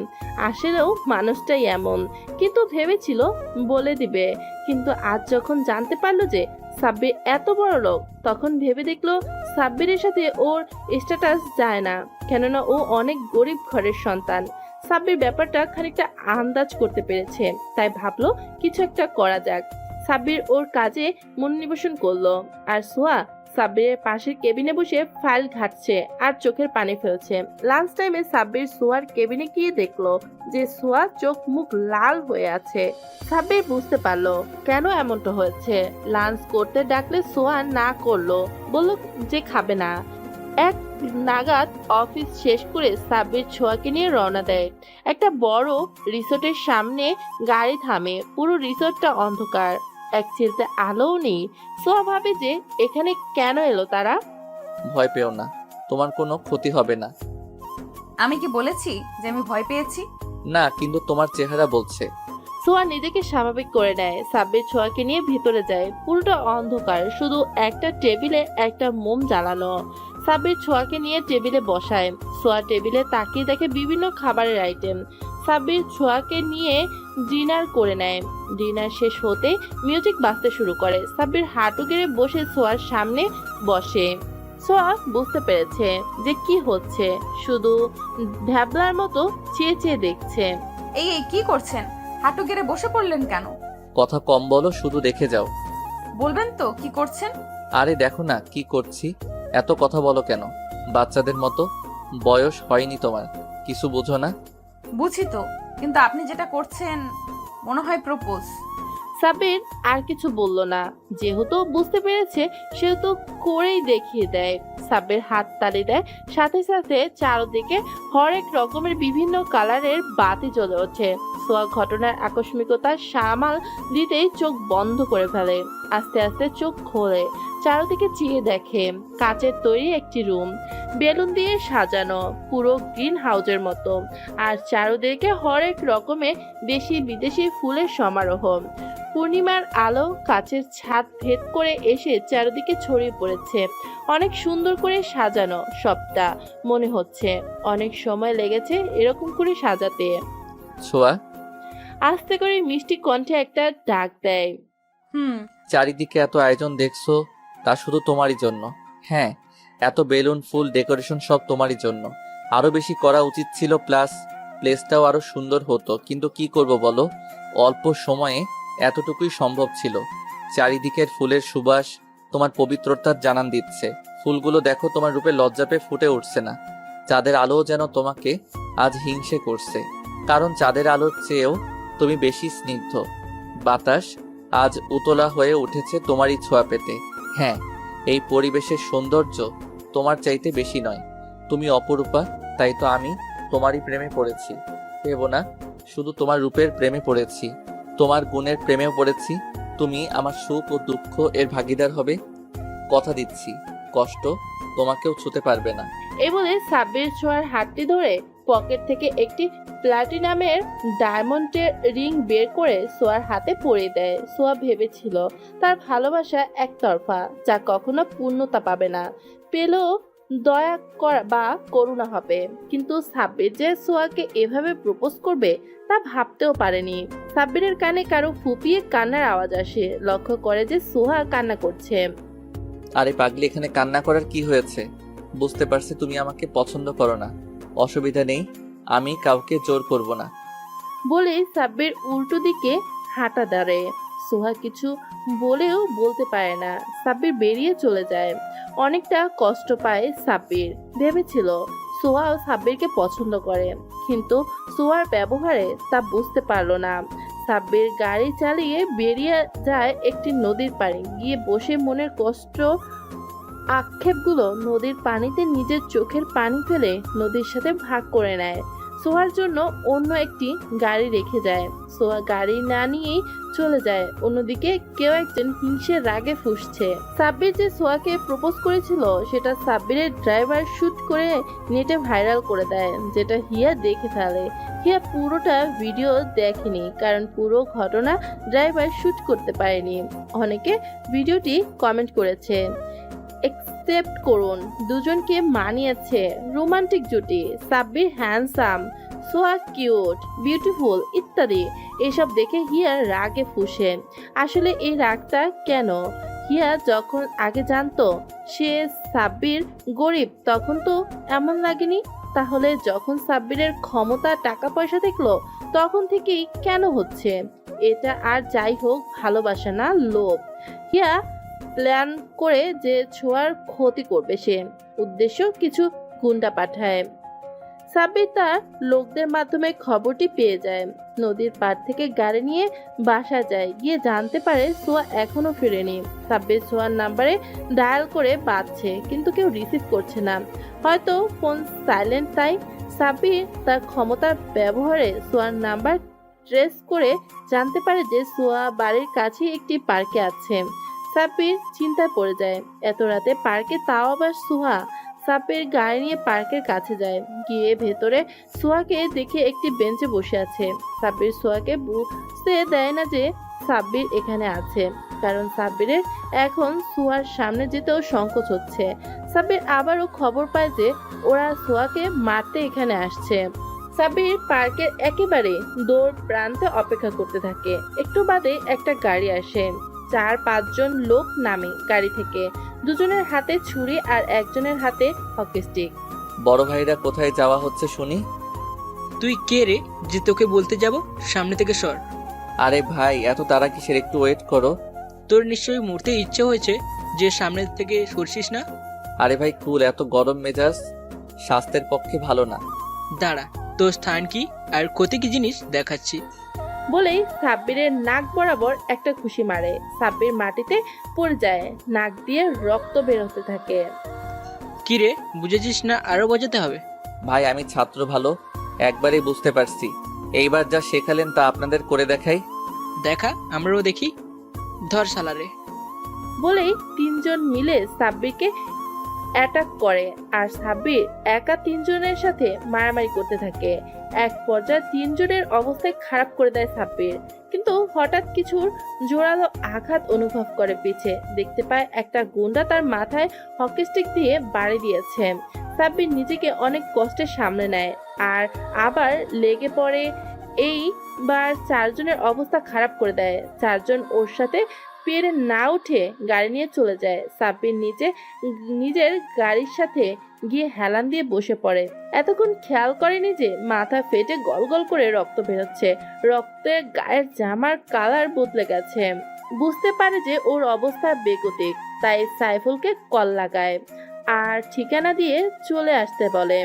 আসলেও মানুষটাই এমন, কিন্তু ভেবেছিল বলে দিবে। কিন্তু আজ যখন জানতে পারলো যে সাব্বির এত বড় লোক, তখন ভেবে দেখলো সাব্বিরের সাথে ওর স্ট্যাটাস যায় না, কেননা ও অনেক গরিব ঘরের সন্তান। সাব্বির ব্যাপারটা খানিকটা আন্দাজ করতে পেরেছে, তাই ভাবলো কিছু একটা করা যাক। সাব্বির ওর কাজে মনোনিবেশন করলো, আর সোয়া সাব্বিরের পাশের কেবিনে বসে ফাইল ঘাটছে আর চোখের পানি ফেলছে। লাঞ্চ টাইমে সাব্বির সোয়ার কেবিনে গিয়ে দেখলো যে সোয়া চোখ মুখ লাল হয়ে আছে। সাব্বির বুঝতে পারলো কেন এমনটা হয়েছে। লাঞ্চ করতে ডাকলে সোয়া না করলো, বলল যে খাবে না। এক নাগাদ অফিস শেষ করে সাব্বির ছোঁয়াকে নিয়ে রওনা দেয়। একটা বড় রিসোর্টের সামনে গাড়ি থামে। পুরো রিসোর্টটা অন্ধকার, এক চিলতে আলোও নেই। সোয়া ভাবে যে এখানে কেন এলো তারা। ভয় পেও না, তোমার কোনো ক্ষতি হবে না। আমি কি বলেছি যে আমি ভয় পেয়েছি? না, কিন্তু তোমার চেহারা বলছে। সোয়া নিজেকে স্বাভাবিক করে নেয়। সাব্বির ছোঁয়াকে নিয়ে ভিতরে যায়। পুরোটা অন্ধকার, শুধু একটা টেবিলে একটা মোম জ্বালানো। সাব্বির ছোঁয়াকে নিয়ে টেবিলে বসায়। সোয়া টেবিলে তাকিয়ে দেখে বিভিন্ন খাবারের আইটেম। সাব্বির ছোঁয়াকে নিয়ে ডিনার করে নেয়। ডিনার শেষ হতে মিউজিক বাজতে শুরু করে। সাব্বির হাঁটু গেড়ে বসে সোয়ার সামনে বসে। সোয়া বুঝতে পেরেছে যে কি হচ্ছে, শুধু ভ্যাবলার মতো চেয়ে চেয়ে দেখছে। এই কি করছেন? হাঁটু গেড়ে বসে পড়লেন কেন? কথা কম বলো, শুধু দেখে যাও। বলবেন তো কি করছেন? আরে দেখো না কি করছি। এত কথা বলো কেন? বাচ্চাদের মতো। বয়স হয়নি তোমার, কিছু বুঝো না? বুঝি তো, কিন্তু আপনি যেটা করছেন মনে হয় প্রপোজ। সাব্বির আর কিছু বলল না, যেহেতু বুঝতে পেরেছে সেহেতু করেই দেখিয়ে দেয়। সাব্বির হাত তালি দেয়, সাথে সাথে চারদিকে হরেক রকমের বিভিন্ন কালারের বাতি জ্বলে ওঠে। সোয়া ঘটনার আকস্মিকতা সামাল দিতেই চোখ বন্ধ করে ফেলে। আস্তে আস্তে চোখ খোলে, চারদিকে চেয়ে দেখে কাচের তৈরি একটি রুম, বেলুন দিয়ে সাজানো, পুরো গ্রিন হাউসের মতো। আর চারদিকে হরেক রকমের দেশি বিদেশি ফুলের সমারোহ। পূর্ণিমার আলো কাচের ছাদ ভেদ করে এসে চারদিকে ছড়িয়ে পড়েছে। অনেক সুন্দর করে সাজানো সবটা, মনে হচ্ছে অনেক সময় লেগেছে এরকম করে সাজাতে। ছোঁয়া, আস্তে করে মিষ্টি কণ্ঠে একটা ডাক দেয়। চারিদিকে এত আয়োজন দেখছো, তা শুধু তোমারই জন্য। হ্যাঁ, এত বেলুন, ফুল, ডেকোরেশন সব তোমারই জন্য। আরো বেশি করা উচিত ছিল, প্লাস প্লেসটাও আরো সুন্দর হতো, কিন্তু কি করব বলো, অল্প সময়ে এতটুকুই সম্ভব ছিল। চারিদিকের ফুলের সুবাস তোমার পবিত্রতার জানান দিচ্ছে। ফুলগুলো দেখো, তোমার রূপে লজ্জা পেয়ে ফুটে উঠছে না। চাঁদের আলোও যেন তোমাকে আজ হিংসে করছে, কারণ চাঁদের আলোর চেয়েও তুমি বেশি স্নিগ্ধ। বাতাস আজ উতলা হয়ে উঠেছে তোমারই ছোঁয়া পেতে। হ্যাঁ, এই পরিবেশের সৌন্দর্য তোমার চাইতে বেশি নয়। তুমি অপরূপা, তাই তো আমি তোমারই প্রেমে পড়েছি। ভেবো না শুধু তোমার রূপের প্রেমে পড়েছি, তোমার গুণের প্রেমেও পড়েছি। তুমি আমার সুখ ও দুঃখ এর ভাগিদার হবে। কথা দিচ্ছি, কষ্ট তোমাকেও ছুতে পারবে না। এই বলে সাব্বির ছোঁয়ার হাতটি ধরে পকেট থেকে একটি প্লাটিনামের ডায়মন্ডের রিং বের করে সোয়ার হাতে পরিয়ে দেয়। সোয়া ভেবেছিল তার ভালোবাসা একতরফা, যা কখনো পূর্ণতা পাবে না, পেলেও দয়া করা বা করুণা হবে। কিন্তু সাব্বির যে সোয়াকে এভাবে প্রপোজ করবে তা ভাবতেও পারেনি। সাব্বিরের কানে কারো ফুপিয়ে কান্নার আওয়াজ আসে, লক্ষ্য করে যে সোহা কান্না করছে। আরে পাগলি, এখানে কান্না করার কি হয়েছে? বুঝতে পারছি তুমি আমাকে পছন্দ করো না, অসুবিধা নেই, আমি কাউকে জোর করব না। বলে সাব্বির উল্টো দিকে হাঁটা দাঁড়ে। সোহা কিছু বলেও বলতে পারে না, সাব্বির বেরিয়ে চলে যায়। অনেকটা কষ্ট পায় সাব্বির। ভেবেছিল সোহাও সাব্বিরকে পছন্দ করে, কিন্তু সোহার ব্যবহারে তা বুঝতে পারলো না। সাব্বির গাড়ি চালিয়ে বেরিয়ে যায় একটি নদীর পাড়ে, গিয়ে বসে মনের কষ্ট আক্ষেপগুলো নদীর পানিতে নিজের চোখের পানি ফেলে নদীর সাথে ভাগ করে নেয়। সোহার জন্য অন্য একটি গাড়ি রেখে যায়। সোহা গাড়ি না নিয়েই চলে যায়। অন্যদিকে কেউ একজন হিংসের রাগে ফুঁসছে। সাব্বির যে সোহাকে প্রপোজ করেছিল সেটা সাব্বিরের ড্রাইভার শুট করে নেটে ভাইরাল করে দেয়, যেটা হিয়া দেখে ফেলে। হিয়া পুরোটা ভিডিও দেখেনি, কারণ পুরো ঘটনা ড্রাইভার শুট করতে পারেনি। অনেকে ভিডিওটি কমেন্ট করেছে, একসেপ্ট করুন, দুজনকে মানিয়েছে, রোমান্টিক জুটি, সাব্বির হ্যান্ডসাম, সোয়া কিউট, বিউটিফুল ইত্যাদি। এসব দেখে হিয়া রাগে ফুঁসে। আসলে এই রাগটা কেন? হিয়া যখন আগে জানতো সে সাব্বির গরিব, তখন তো এমন লাগেনি। তাহলে যখন সাব্বিরের ক্ষমতা, টাকা পয়সা দেখলো, তখন থেকেই কেন হচ্ছে? এটা আর যাই হোক ভালোবাসা না, লোভ। হিয়া প্ল্যান করে যে ছোঁয়ার ক্ষতি করবে, সে উদ্দেশ্য কিছু গুন্ডা পাঠায়। সাব্বির তার লোকদের মাধ্যমে খবরটি পেয়ে যায়। নদীর পাড় থেকে গাড়ি নিয়ে বাসা যায়, গিয়ে জানতে পারে সোয়া এখনো ফিরেনি। সাব্বির সোয়ার নাম্বারে ডায়াল করে বাজছে, কিন্তু কেউ রিসিভ করছে না, হয়তো ফোন সাইলেন্ট। তাই সাব্বির তার ক্ষমতার ব্যবহারে সোয়ার নাম্বার ট্রেস করে জানতে পারে যে সোয়া বাড়ির কাছে একটি পার্কে আছে। সাব্বির চিন্তায় পড়ে যায়, এত রাতে পার্কে, তাও আবার সোহা। সাব্বির গাড়ি নিয়ে পার্কের কাছে যায়, গিয়ে ভেতরে সোহাকে দেখে একটি বেঞ্চে বসে আছে। সাব্বির সোহাকে বুঝতে দেয় না যে সাব্বির এখানে আছে, কারণ সাব্বিরের এখন সোহার সামনে যেতেও সংকোচ হচ্ছে। সাব্বির আবারও খবর পায় যে ওরা সোহাকে মারতে এখানে আসছে। সাব্বির পার্কের একেবারে দৌড় প্রান্তে অপেক্ষা করতে থাকে। একটু বাদে একটা গাড়ি আসে। 4-5 জন লোক নামে গাড়ি থেকে, দুজনের হাতে ছুরি আর একজনের হাতে হকি স্টিক। বড় ভাইরা কোথায় যাওয়া হচ্ছে শুনি? তুই কে রে যে তোকে বলতে যাব? সামনে থেকে সর। আরে ভাই, এত তারা কিসের, একটু ওয়েট করো। তোর নিশ্চয়ই মরতে ইচ্ছে হয়েছে যে সামনে থেকে সরছিস না। আরে ভাই কুল, এত গরম মেজাজ স্বাস্থ্যের পক্ষে ভালো না। দাঁড়া, তোর স্থান কি আর ক্ষতি কি জিনিস দেখাচ্ছি। বলেই সাব্বিরের নাক বরাবর একটা ঘুষি মারে। সাব্বির মাটিতে পড়ে যায়, নাক দিয়ে রক্ত বের হতে থাকে। কি রে, বুঝেছিস না আরো বোঝাতে হবে? ভাই আমি ছাত্র ভালো, একবারই বুঝতে পারছি। এইবার যা শেখালেন তা আপনাদের করে দেখাই। দেখা, আমরাও দেখি। ধর শালারে। বলেই তিনজন মিলে সাব্বিরকে অ্যাটাক করে আর সাব্বির একা তিনজনের সাথে মারামারি করতে থাকে। এক পর্যায়ে তিনজনের অবস্থায় খারাপ করে দেয় সাব্বির, কিন্তু হঠাৎ কিছুর জোরালো আঘাত অনুভব করে পিছে। দেখতে পায় একটা গুন্ডা তার মাথায় হকি স্টিক দিয়ে বাড়ি দিয়েছে। সাব্বির নিজেকে অনেক কষ্টে সামলে নেয় আর আবার লেগে পড়ে। এইবার চারজনের অবস্থা খারাপ করে দেয়। চারজন ওর সাথে পেরে না উঠে গাড়ি নিয়ে চলে যায়। সাব্বির নিজের গাড়ির সাথে গিয়ে হেলান দিয়ে বসে পড়ে। এতক্ষণ খেয়াল করেনি যে মাথা ফেটে গলগল করে রক্ত বেরোচ্ছে। রক্তে গায়ের জামার কালার বদলে গেছে। বুঝতে পারে যে ওর অবস্থা বেগতিক, তাই সাইফুলকে কল লাগায় আর ঠিকানা দিয়ে চলে আসতে বলে।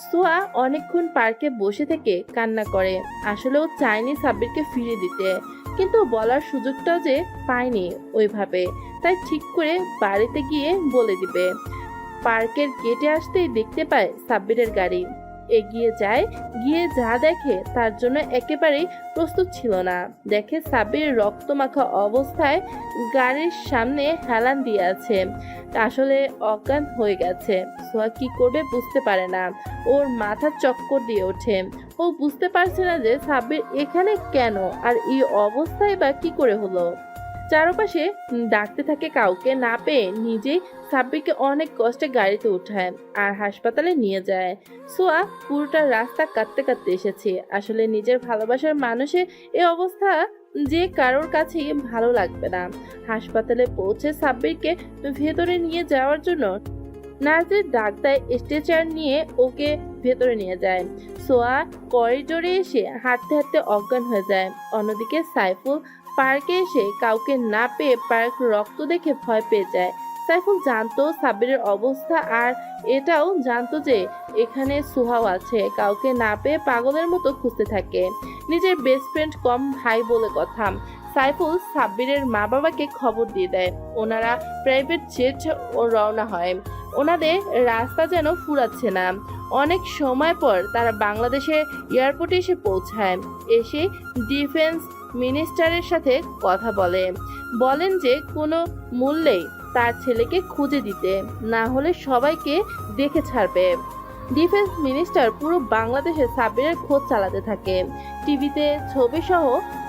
সোয়া অনেকক্ষণ পার্কে বসে থেকে কান্না করে। আসলে ও চায়নি সাব্বিরকে ফিরিয়ে দিতে, কিন্তু বলার সুযোগটাও যে পায়নি ওইভাবে, তাই ঠিক করে বাড়িতে গিয়ে বলে দিবে। পার্কের গেটে আসতেই দেখতে পায় সাব্বিরের গাড়ি। এগিয়ে যায়, গিয়ে যা দেখে তার জন্য একেবারেই প্রস্তুত ছিল না। দেখে সাব্বির রক্তমাখা অবস্থায় গাড়ির সামনে হেলান দিয়ে আছে, আসলে অজ্ঞান হয়ে গেছে। সোয়া কি করবে বুঝতে পারে না, ওর মাথা চক্কর দিয়ে ওঠে। ও বুঝতে পারছে না যে সাব্বির এখানে কেন আর এই অবস্থায় বা কি করে হলো। চারপাশে ডাকতে থাকে, কাউকে না পেয়ে নিজেই সাব্বিরকে অনেক কষ্টে গাড়িতে উঠায় আর হাসপাতালে নিয়ে যায়। সোয়া পুরোটা রাস্তা কাঁদতে কাঁদতে এসেছে। আসলে নিজের ভালোবাসার মানুষের এই অবস্থা যে কারোর কাছেই ভালো লাগবে না। হাসপাতালে পৌঁছে সাব্বিরকে ভেতরে নিয়ে যাওয়ার জন্য নার্সের ডাক দেয়, স্ট্রেচার নিয়ে ওকে ভেতরে নিয়ে যায়। সোয়া করিডোরে এসে হাঁটতে হাঁটতে অজ্ঞান হয়ে যায়। অন্যদিকে সাইফুল পার্কে এসে কাউকে না পেয়ে পার্ক রক্ত দেখে ভয় পেয়ে যায়। সাইফুল জানতো সাব্বিরের অবস্থা আর এটাও জানতো যে এখানে সোহাও আছে। কাউকে না পেয়ে পাগলের মতো খুঁজতে থাকে। নিজের বেস্ট ফ্রেন্ড কম ভাই বলে কথা। সাইফুল সাব্বিরের মা বাবাকে খবর দিয়ে দেয়। ওনারা প্রাইভেট জেট রওনা হয়। ওনাদের রাস্তা যেন ফুরাচ্ছে না। অনেক সময় পর তারা বাংলাদেশের এয়ারপোর্টে এসে পৌঁছায়। এসে ডিফেন্স মিনিস্টারের সাথে কথা বলেন যে কোনো মূল্যেই তার ছেলেকে খুঁজে দিতে, না হলে সবাইকে দেখে ছাড়বে। ডিফেন্স মিনিস্টার পুরো বাংলাদেশে সাব্বিরের খোঁজ চালাতে থাকে। টিভিতে ছবি সহ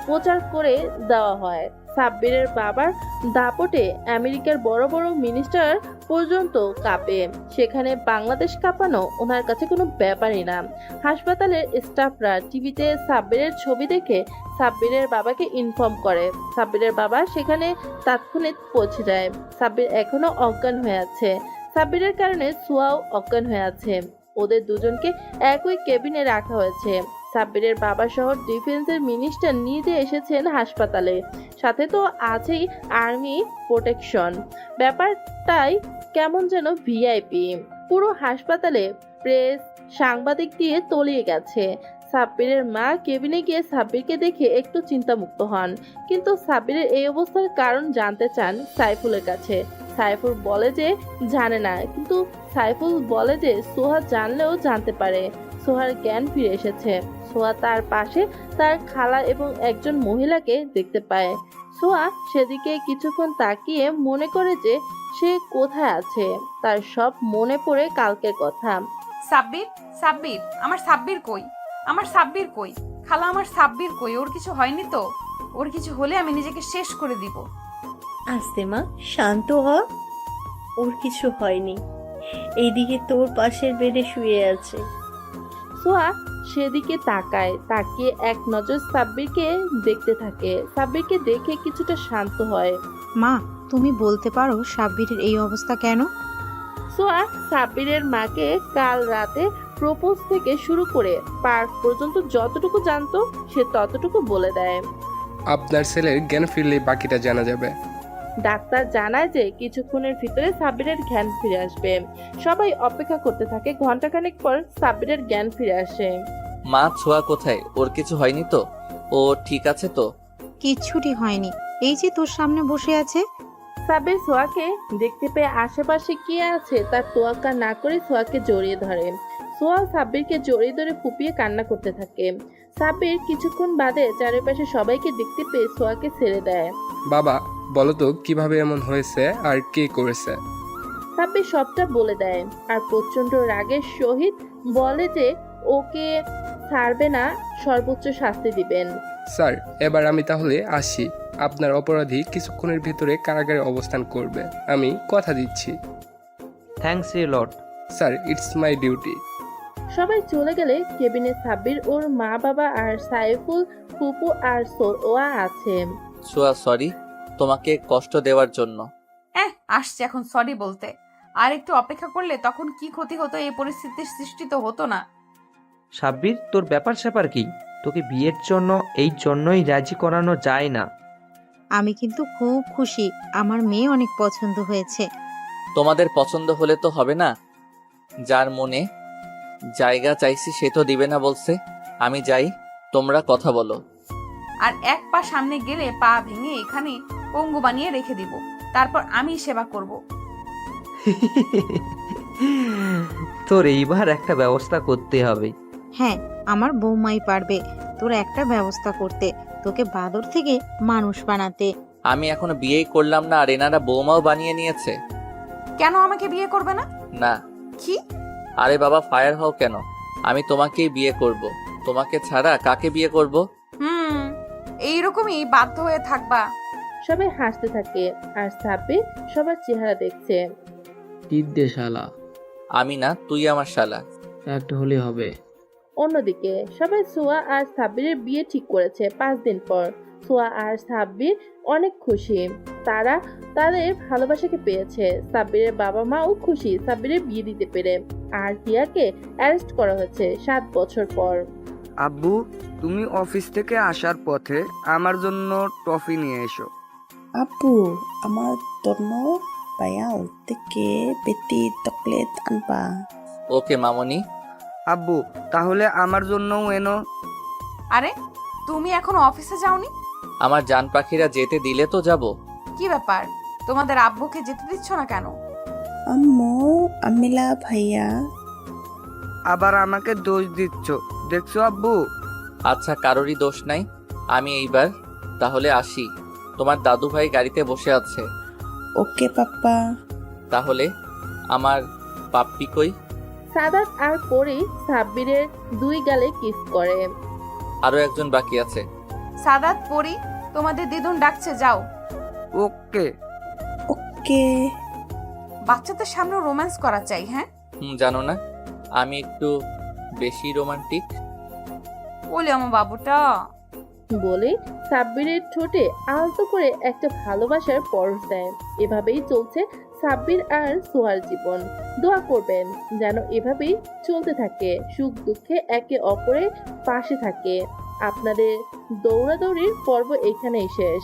প্রচার করে দেওয়া হয়। সাব্বিরের বাবার দাপটে আমেরিকার বড় বড় মিনিস্টার পর্যন্ত কাঁপে। সেখানে বাংলাদেশ কাঁপানো ওনার কাছে কোনো ব্যাপারই না। হাসপাতালের স্টাফরা টিভিতে সাব্বিরের ছবি দেখে সাব্বিরের বাবাকে ইনফর্ম করে। সাব্বিরের বাবা সেখানে তাৎক্ষণিক পৌঁছে যায়। সাব্বির এখনো অজ্ঞান হয়ে আছে। সাব্বিরের কারণে সোয়াও অজ্ঞান হয়ে আছে। ওদের দুজনকে একই কেবিনে রাখা হয়েছে। সাব্বিরের বাবা সহ ডিফেন্সের মিনিস্টার নিজে এসেছেন হাসপাতালে, সাথে তো আছেই আর্মি প্রোটেকশন। ব্যাপারটাই কেমন যেন ভিআইপি। পুরো হাসপাতালে প্রেস সাংবাদিক দিয়ে তলিয়ে গেছে। সাব্বিরের মা কেবিনে গিয়ে সাব্বিরকে দেখে একটু চিন্তামুক্ত হন, কিন্তু সাব্বিরের এই অবস্থার কারণ জানতে চান সাইফুলের কাছে। সাইফুল বলে যে জানে না, কিন্তু সাইফুল বলে যে সোহা জানলেও জানতে পারে। সোহার জ্ঞান ফিরে এসেছে। সোহা তার পাশে তার খালা এবং একজন মহিলাকে দেখতে পায়। সোহা সেদিকে কিছুক্ষণ তাকিয়ে মনে করে যে সে কোথায় আছে। তার সব মনে পড়ে কালকের কথা। সাব্বির, সাব্বির, আমার সাব্বির কই? আমার সাব্বির কই? খালা, আমার সাব্বির কই? ওর কিছু হয়নি তো? ওর কিছু হলে আমি নিজেকে শেষ করে দিব। আস্তে মা, শান্ত হ। ওর কিছু হয়নি। এইদিকে তোর পাশের বেডে শুয়ে আছে। সোহা সেদিকে তাকিয়ে এক নজর সাব্বিরকে দেখতে থাকে। সাব্বিরকে দেখে কিছুটা শান্ত হয়। মা, তুমি বলতে পারো সাব্বিরের এই অবস্থা কেন? সোহা সাব্বিরের মাকে কাল রাতে প্রপোজ থেকে শুরু করে পার্ক পর্যন্ত যতটুকু জানতো সে ততটুকু বলে দেয়। আপনার ছেলের জ্ঞান ফিরলে বাকিটা জানা যাবে। ডাক্তার জানায় যে কিছুক্ষণের ভিতরে সাব্বিরের জ্ঞান ফিরে আসবে। সবাই অপেক্ষা করতে থাকে। ঘন্টাখানেক পর সাব্বিরের জ্ঞান ফিরে আসে। মা, ছোঁয়া কোথায়? ওর কিছু হয়নি তো? ও ঠিক আছে তো? কিচ্ছুটি হয়নি, এই যে তোর সামনে বসে আছে। সাব্বির সোয়াকে দেখতে পেয়ে আশেপাশে কি আছে তার তোয়াক্কা না করে সোয়াকে জড়িয়ে ধরে। সোয়া সাব্বিরকে জড়িয়ে ধরে ফুপিয়ে কান্না করতে থাকে। সাব্বির কিছুক্ষণ বাদে চারিপাশে সবাইকে দেখতে পেয়ে সোয়াকে ছেড়ে দেয়। বাবা বলো তো কিভাবে এমন হয়েছে আর কে করেছে? সাব্বির সবটা বলে দেয় আর প্রচন্ড রাগের সহিত বলে যে ওকে ছাড়বে না, সর্বোচ্চ শাস্তি দিবেন। স্যার এবার আমি তাহলে আসি। আপনার অপরাধী কিছুক্ষণের ভিতরে কারাগারে অবস্থান করবে, আমি কথা দিচ্ছি। Thanks a lot. Sir it's my duty. সবাই চলে গেলে কেবিনে সাব্বির, ওর মা বাবা আর সাইফুল, ফুপু আর সোয়া আছে। সোয়া সরি তোমাকে কষ্ট দেওয়ার জন্য। আসছে এখন সরি বলতে। আর একটু অপেক্ষা করলে তখন কি ক্ষতি হতো, এই পরিস্থিতির সৃষ্টি তো হতো না। সাব্বির তোর ব্যাপার স্যাপার কি? তোকে বিয়ের জন্য এই জন্যই রাজি করানো যায় না। আমি কিন্তু খুব খুশি, আমার মেয়ে অনেক পছন্দ হয়েছে। তোমাদের পছন্দ হলে তো হবে না, যার মনে জায়গা চাইছি সে তো দিবে না বলছে। আমি যাই, তোমরা কথা বলো। আর এক পা সামনে গেলে পা ভেঙে এখানে পঙ্গু বানিয়ে রেখে দিব, তারপর আমি সেবা করব। তোর এইবার একটা ব্যবস্থা করতে হবে। হ্যাঁ, আমার বৌমাই পারবে তোর একটা ব্যবস্থা করতে, তোকে বাদর থেকে মানুষ বানাতে। আমি এখনো বিয়েই করলাম না আর এনারা বৌমাও বানিয়ে নিয়েছে। কেন আমাকে বিয়ে করবে না? না। কি? আরে বাবা ফায়ার হও কেন? আমি তোমাকেই বিয়ে করব। তোমাকে ছাড়া কাকে বিয়ে করব? এইরকমই বাধ্য হয়ে থাকবা। সবাই হাসতে থাকে আর সাব্বির সবার চেহারা দেখছে। টিপ দে শালা। আমি না, তুই আমার শালা। একটা হলে হবে। অন্যদিকে সবাই সোয়া আর সাব্বিরের বিয়ে ঠিক করেছে 5 দিন পর। সোয়া আর সাব্বির অনেক খুশি, তারা তাদের ভালোবাসাকে পেয়েছে। সাব্বিরের বাবা মাও খুশি সাব্বিরের বিয়ে দিতে পেরে। আর হিয়াকে অ্যারেস্ট করা হয়েছে 7 বছর পর। আব্বু তুমি অফিস থেকে আসার পথে আমার জন্য টফি নিয়ে এসো। Abu, আমার জন্য bayal থেকে বেটি চকলেট আনবা। ওকে মামনি। আব্বু তাহলে আমার জন্যও এনো। আরে তুমি এখনো অফিসে যাওনি? আমার জান পাখিরা যেতে দিলে তো যাব। কি ব্যাপার, তোমাদের আব্বুকে যেতে দিচ্ছ না কেন? আম্মু, আমিলা ভাইয়া। আবার আমাকে দোষ দিচ্ছ, দেখছো আব্বু? আচ্ছা কারোরই দোষ নাই, আমি এইবার তাহলে আসি। তোমার দাদু ভাই গাড়িতে বসে আছে। ওকে পাপ্পা। তাহলে আমার পাপ্পি কই? সাদাত আর পরি সাব্বিরের 2 গালে কিস করে। আরো একজন বাকি আছে। সাদাত, পরি, তোমাদের দিদুন ডাকছে, যাও। ওকে ওকে। বাচ্চাদের সামনে রোম্যান্স করা চাই, হ্যাঁ? জানো না আমি একটু বেশি রোমান্টিক। বলে আমার বাবুটা বলে সাব্বিরের ঠোঁটে আলতো করে একটা ভালোবাসার পরশ দেয়। এভাবেই চলছে সাব্বির আর সোহার জীবন। দোয়া করবেন যেন এভাবেই চলতে থাকে, সুখ দুঃখে একে অপরের পাশে থাকে। আপনাদের দৌড়াদৌড়ির পর্ব এখানেই শেষ।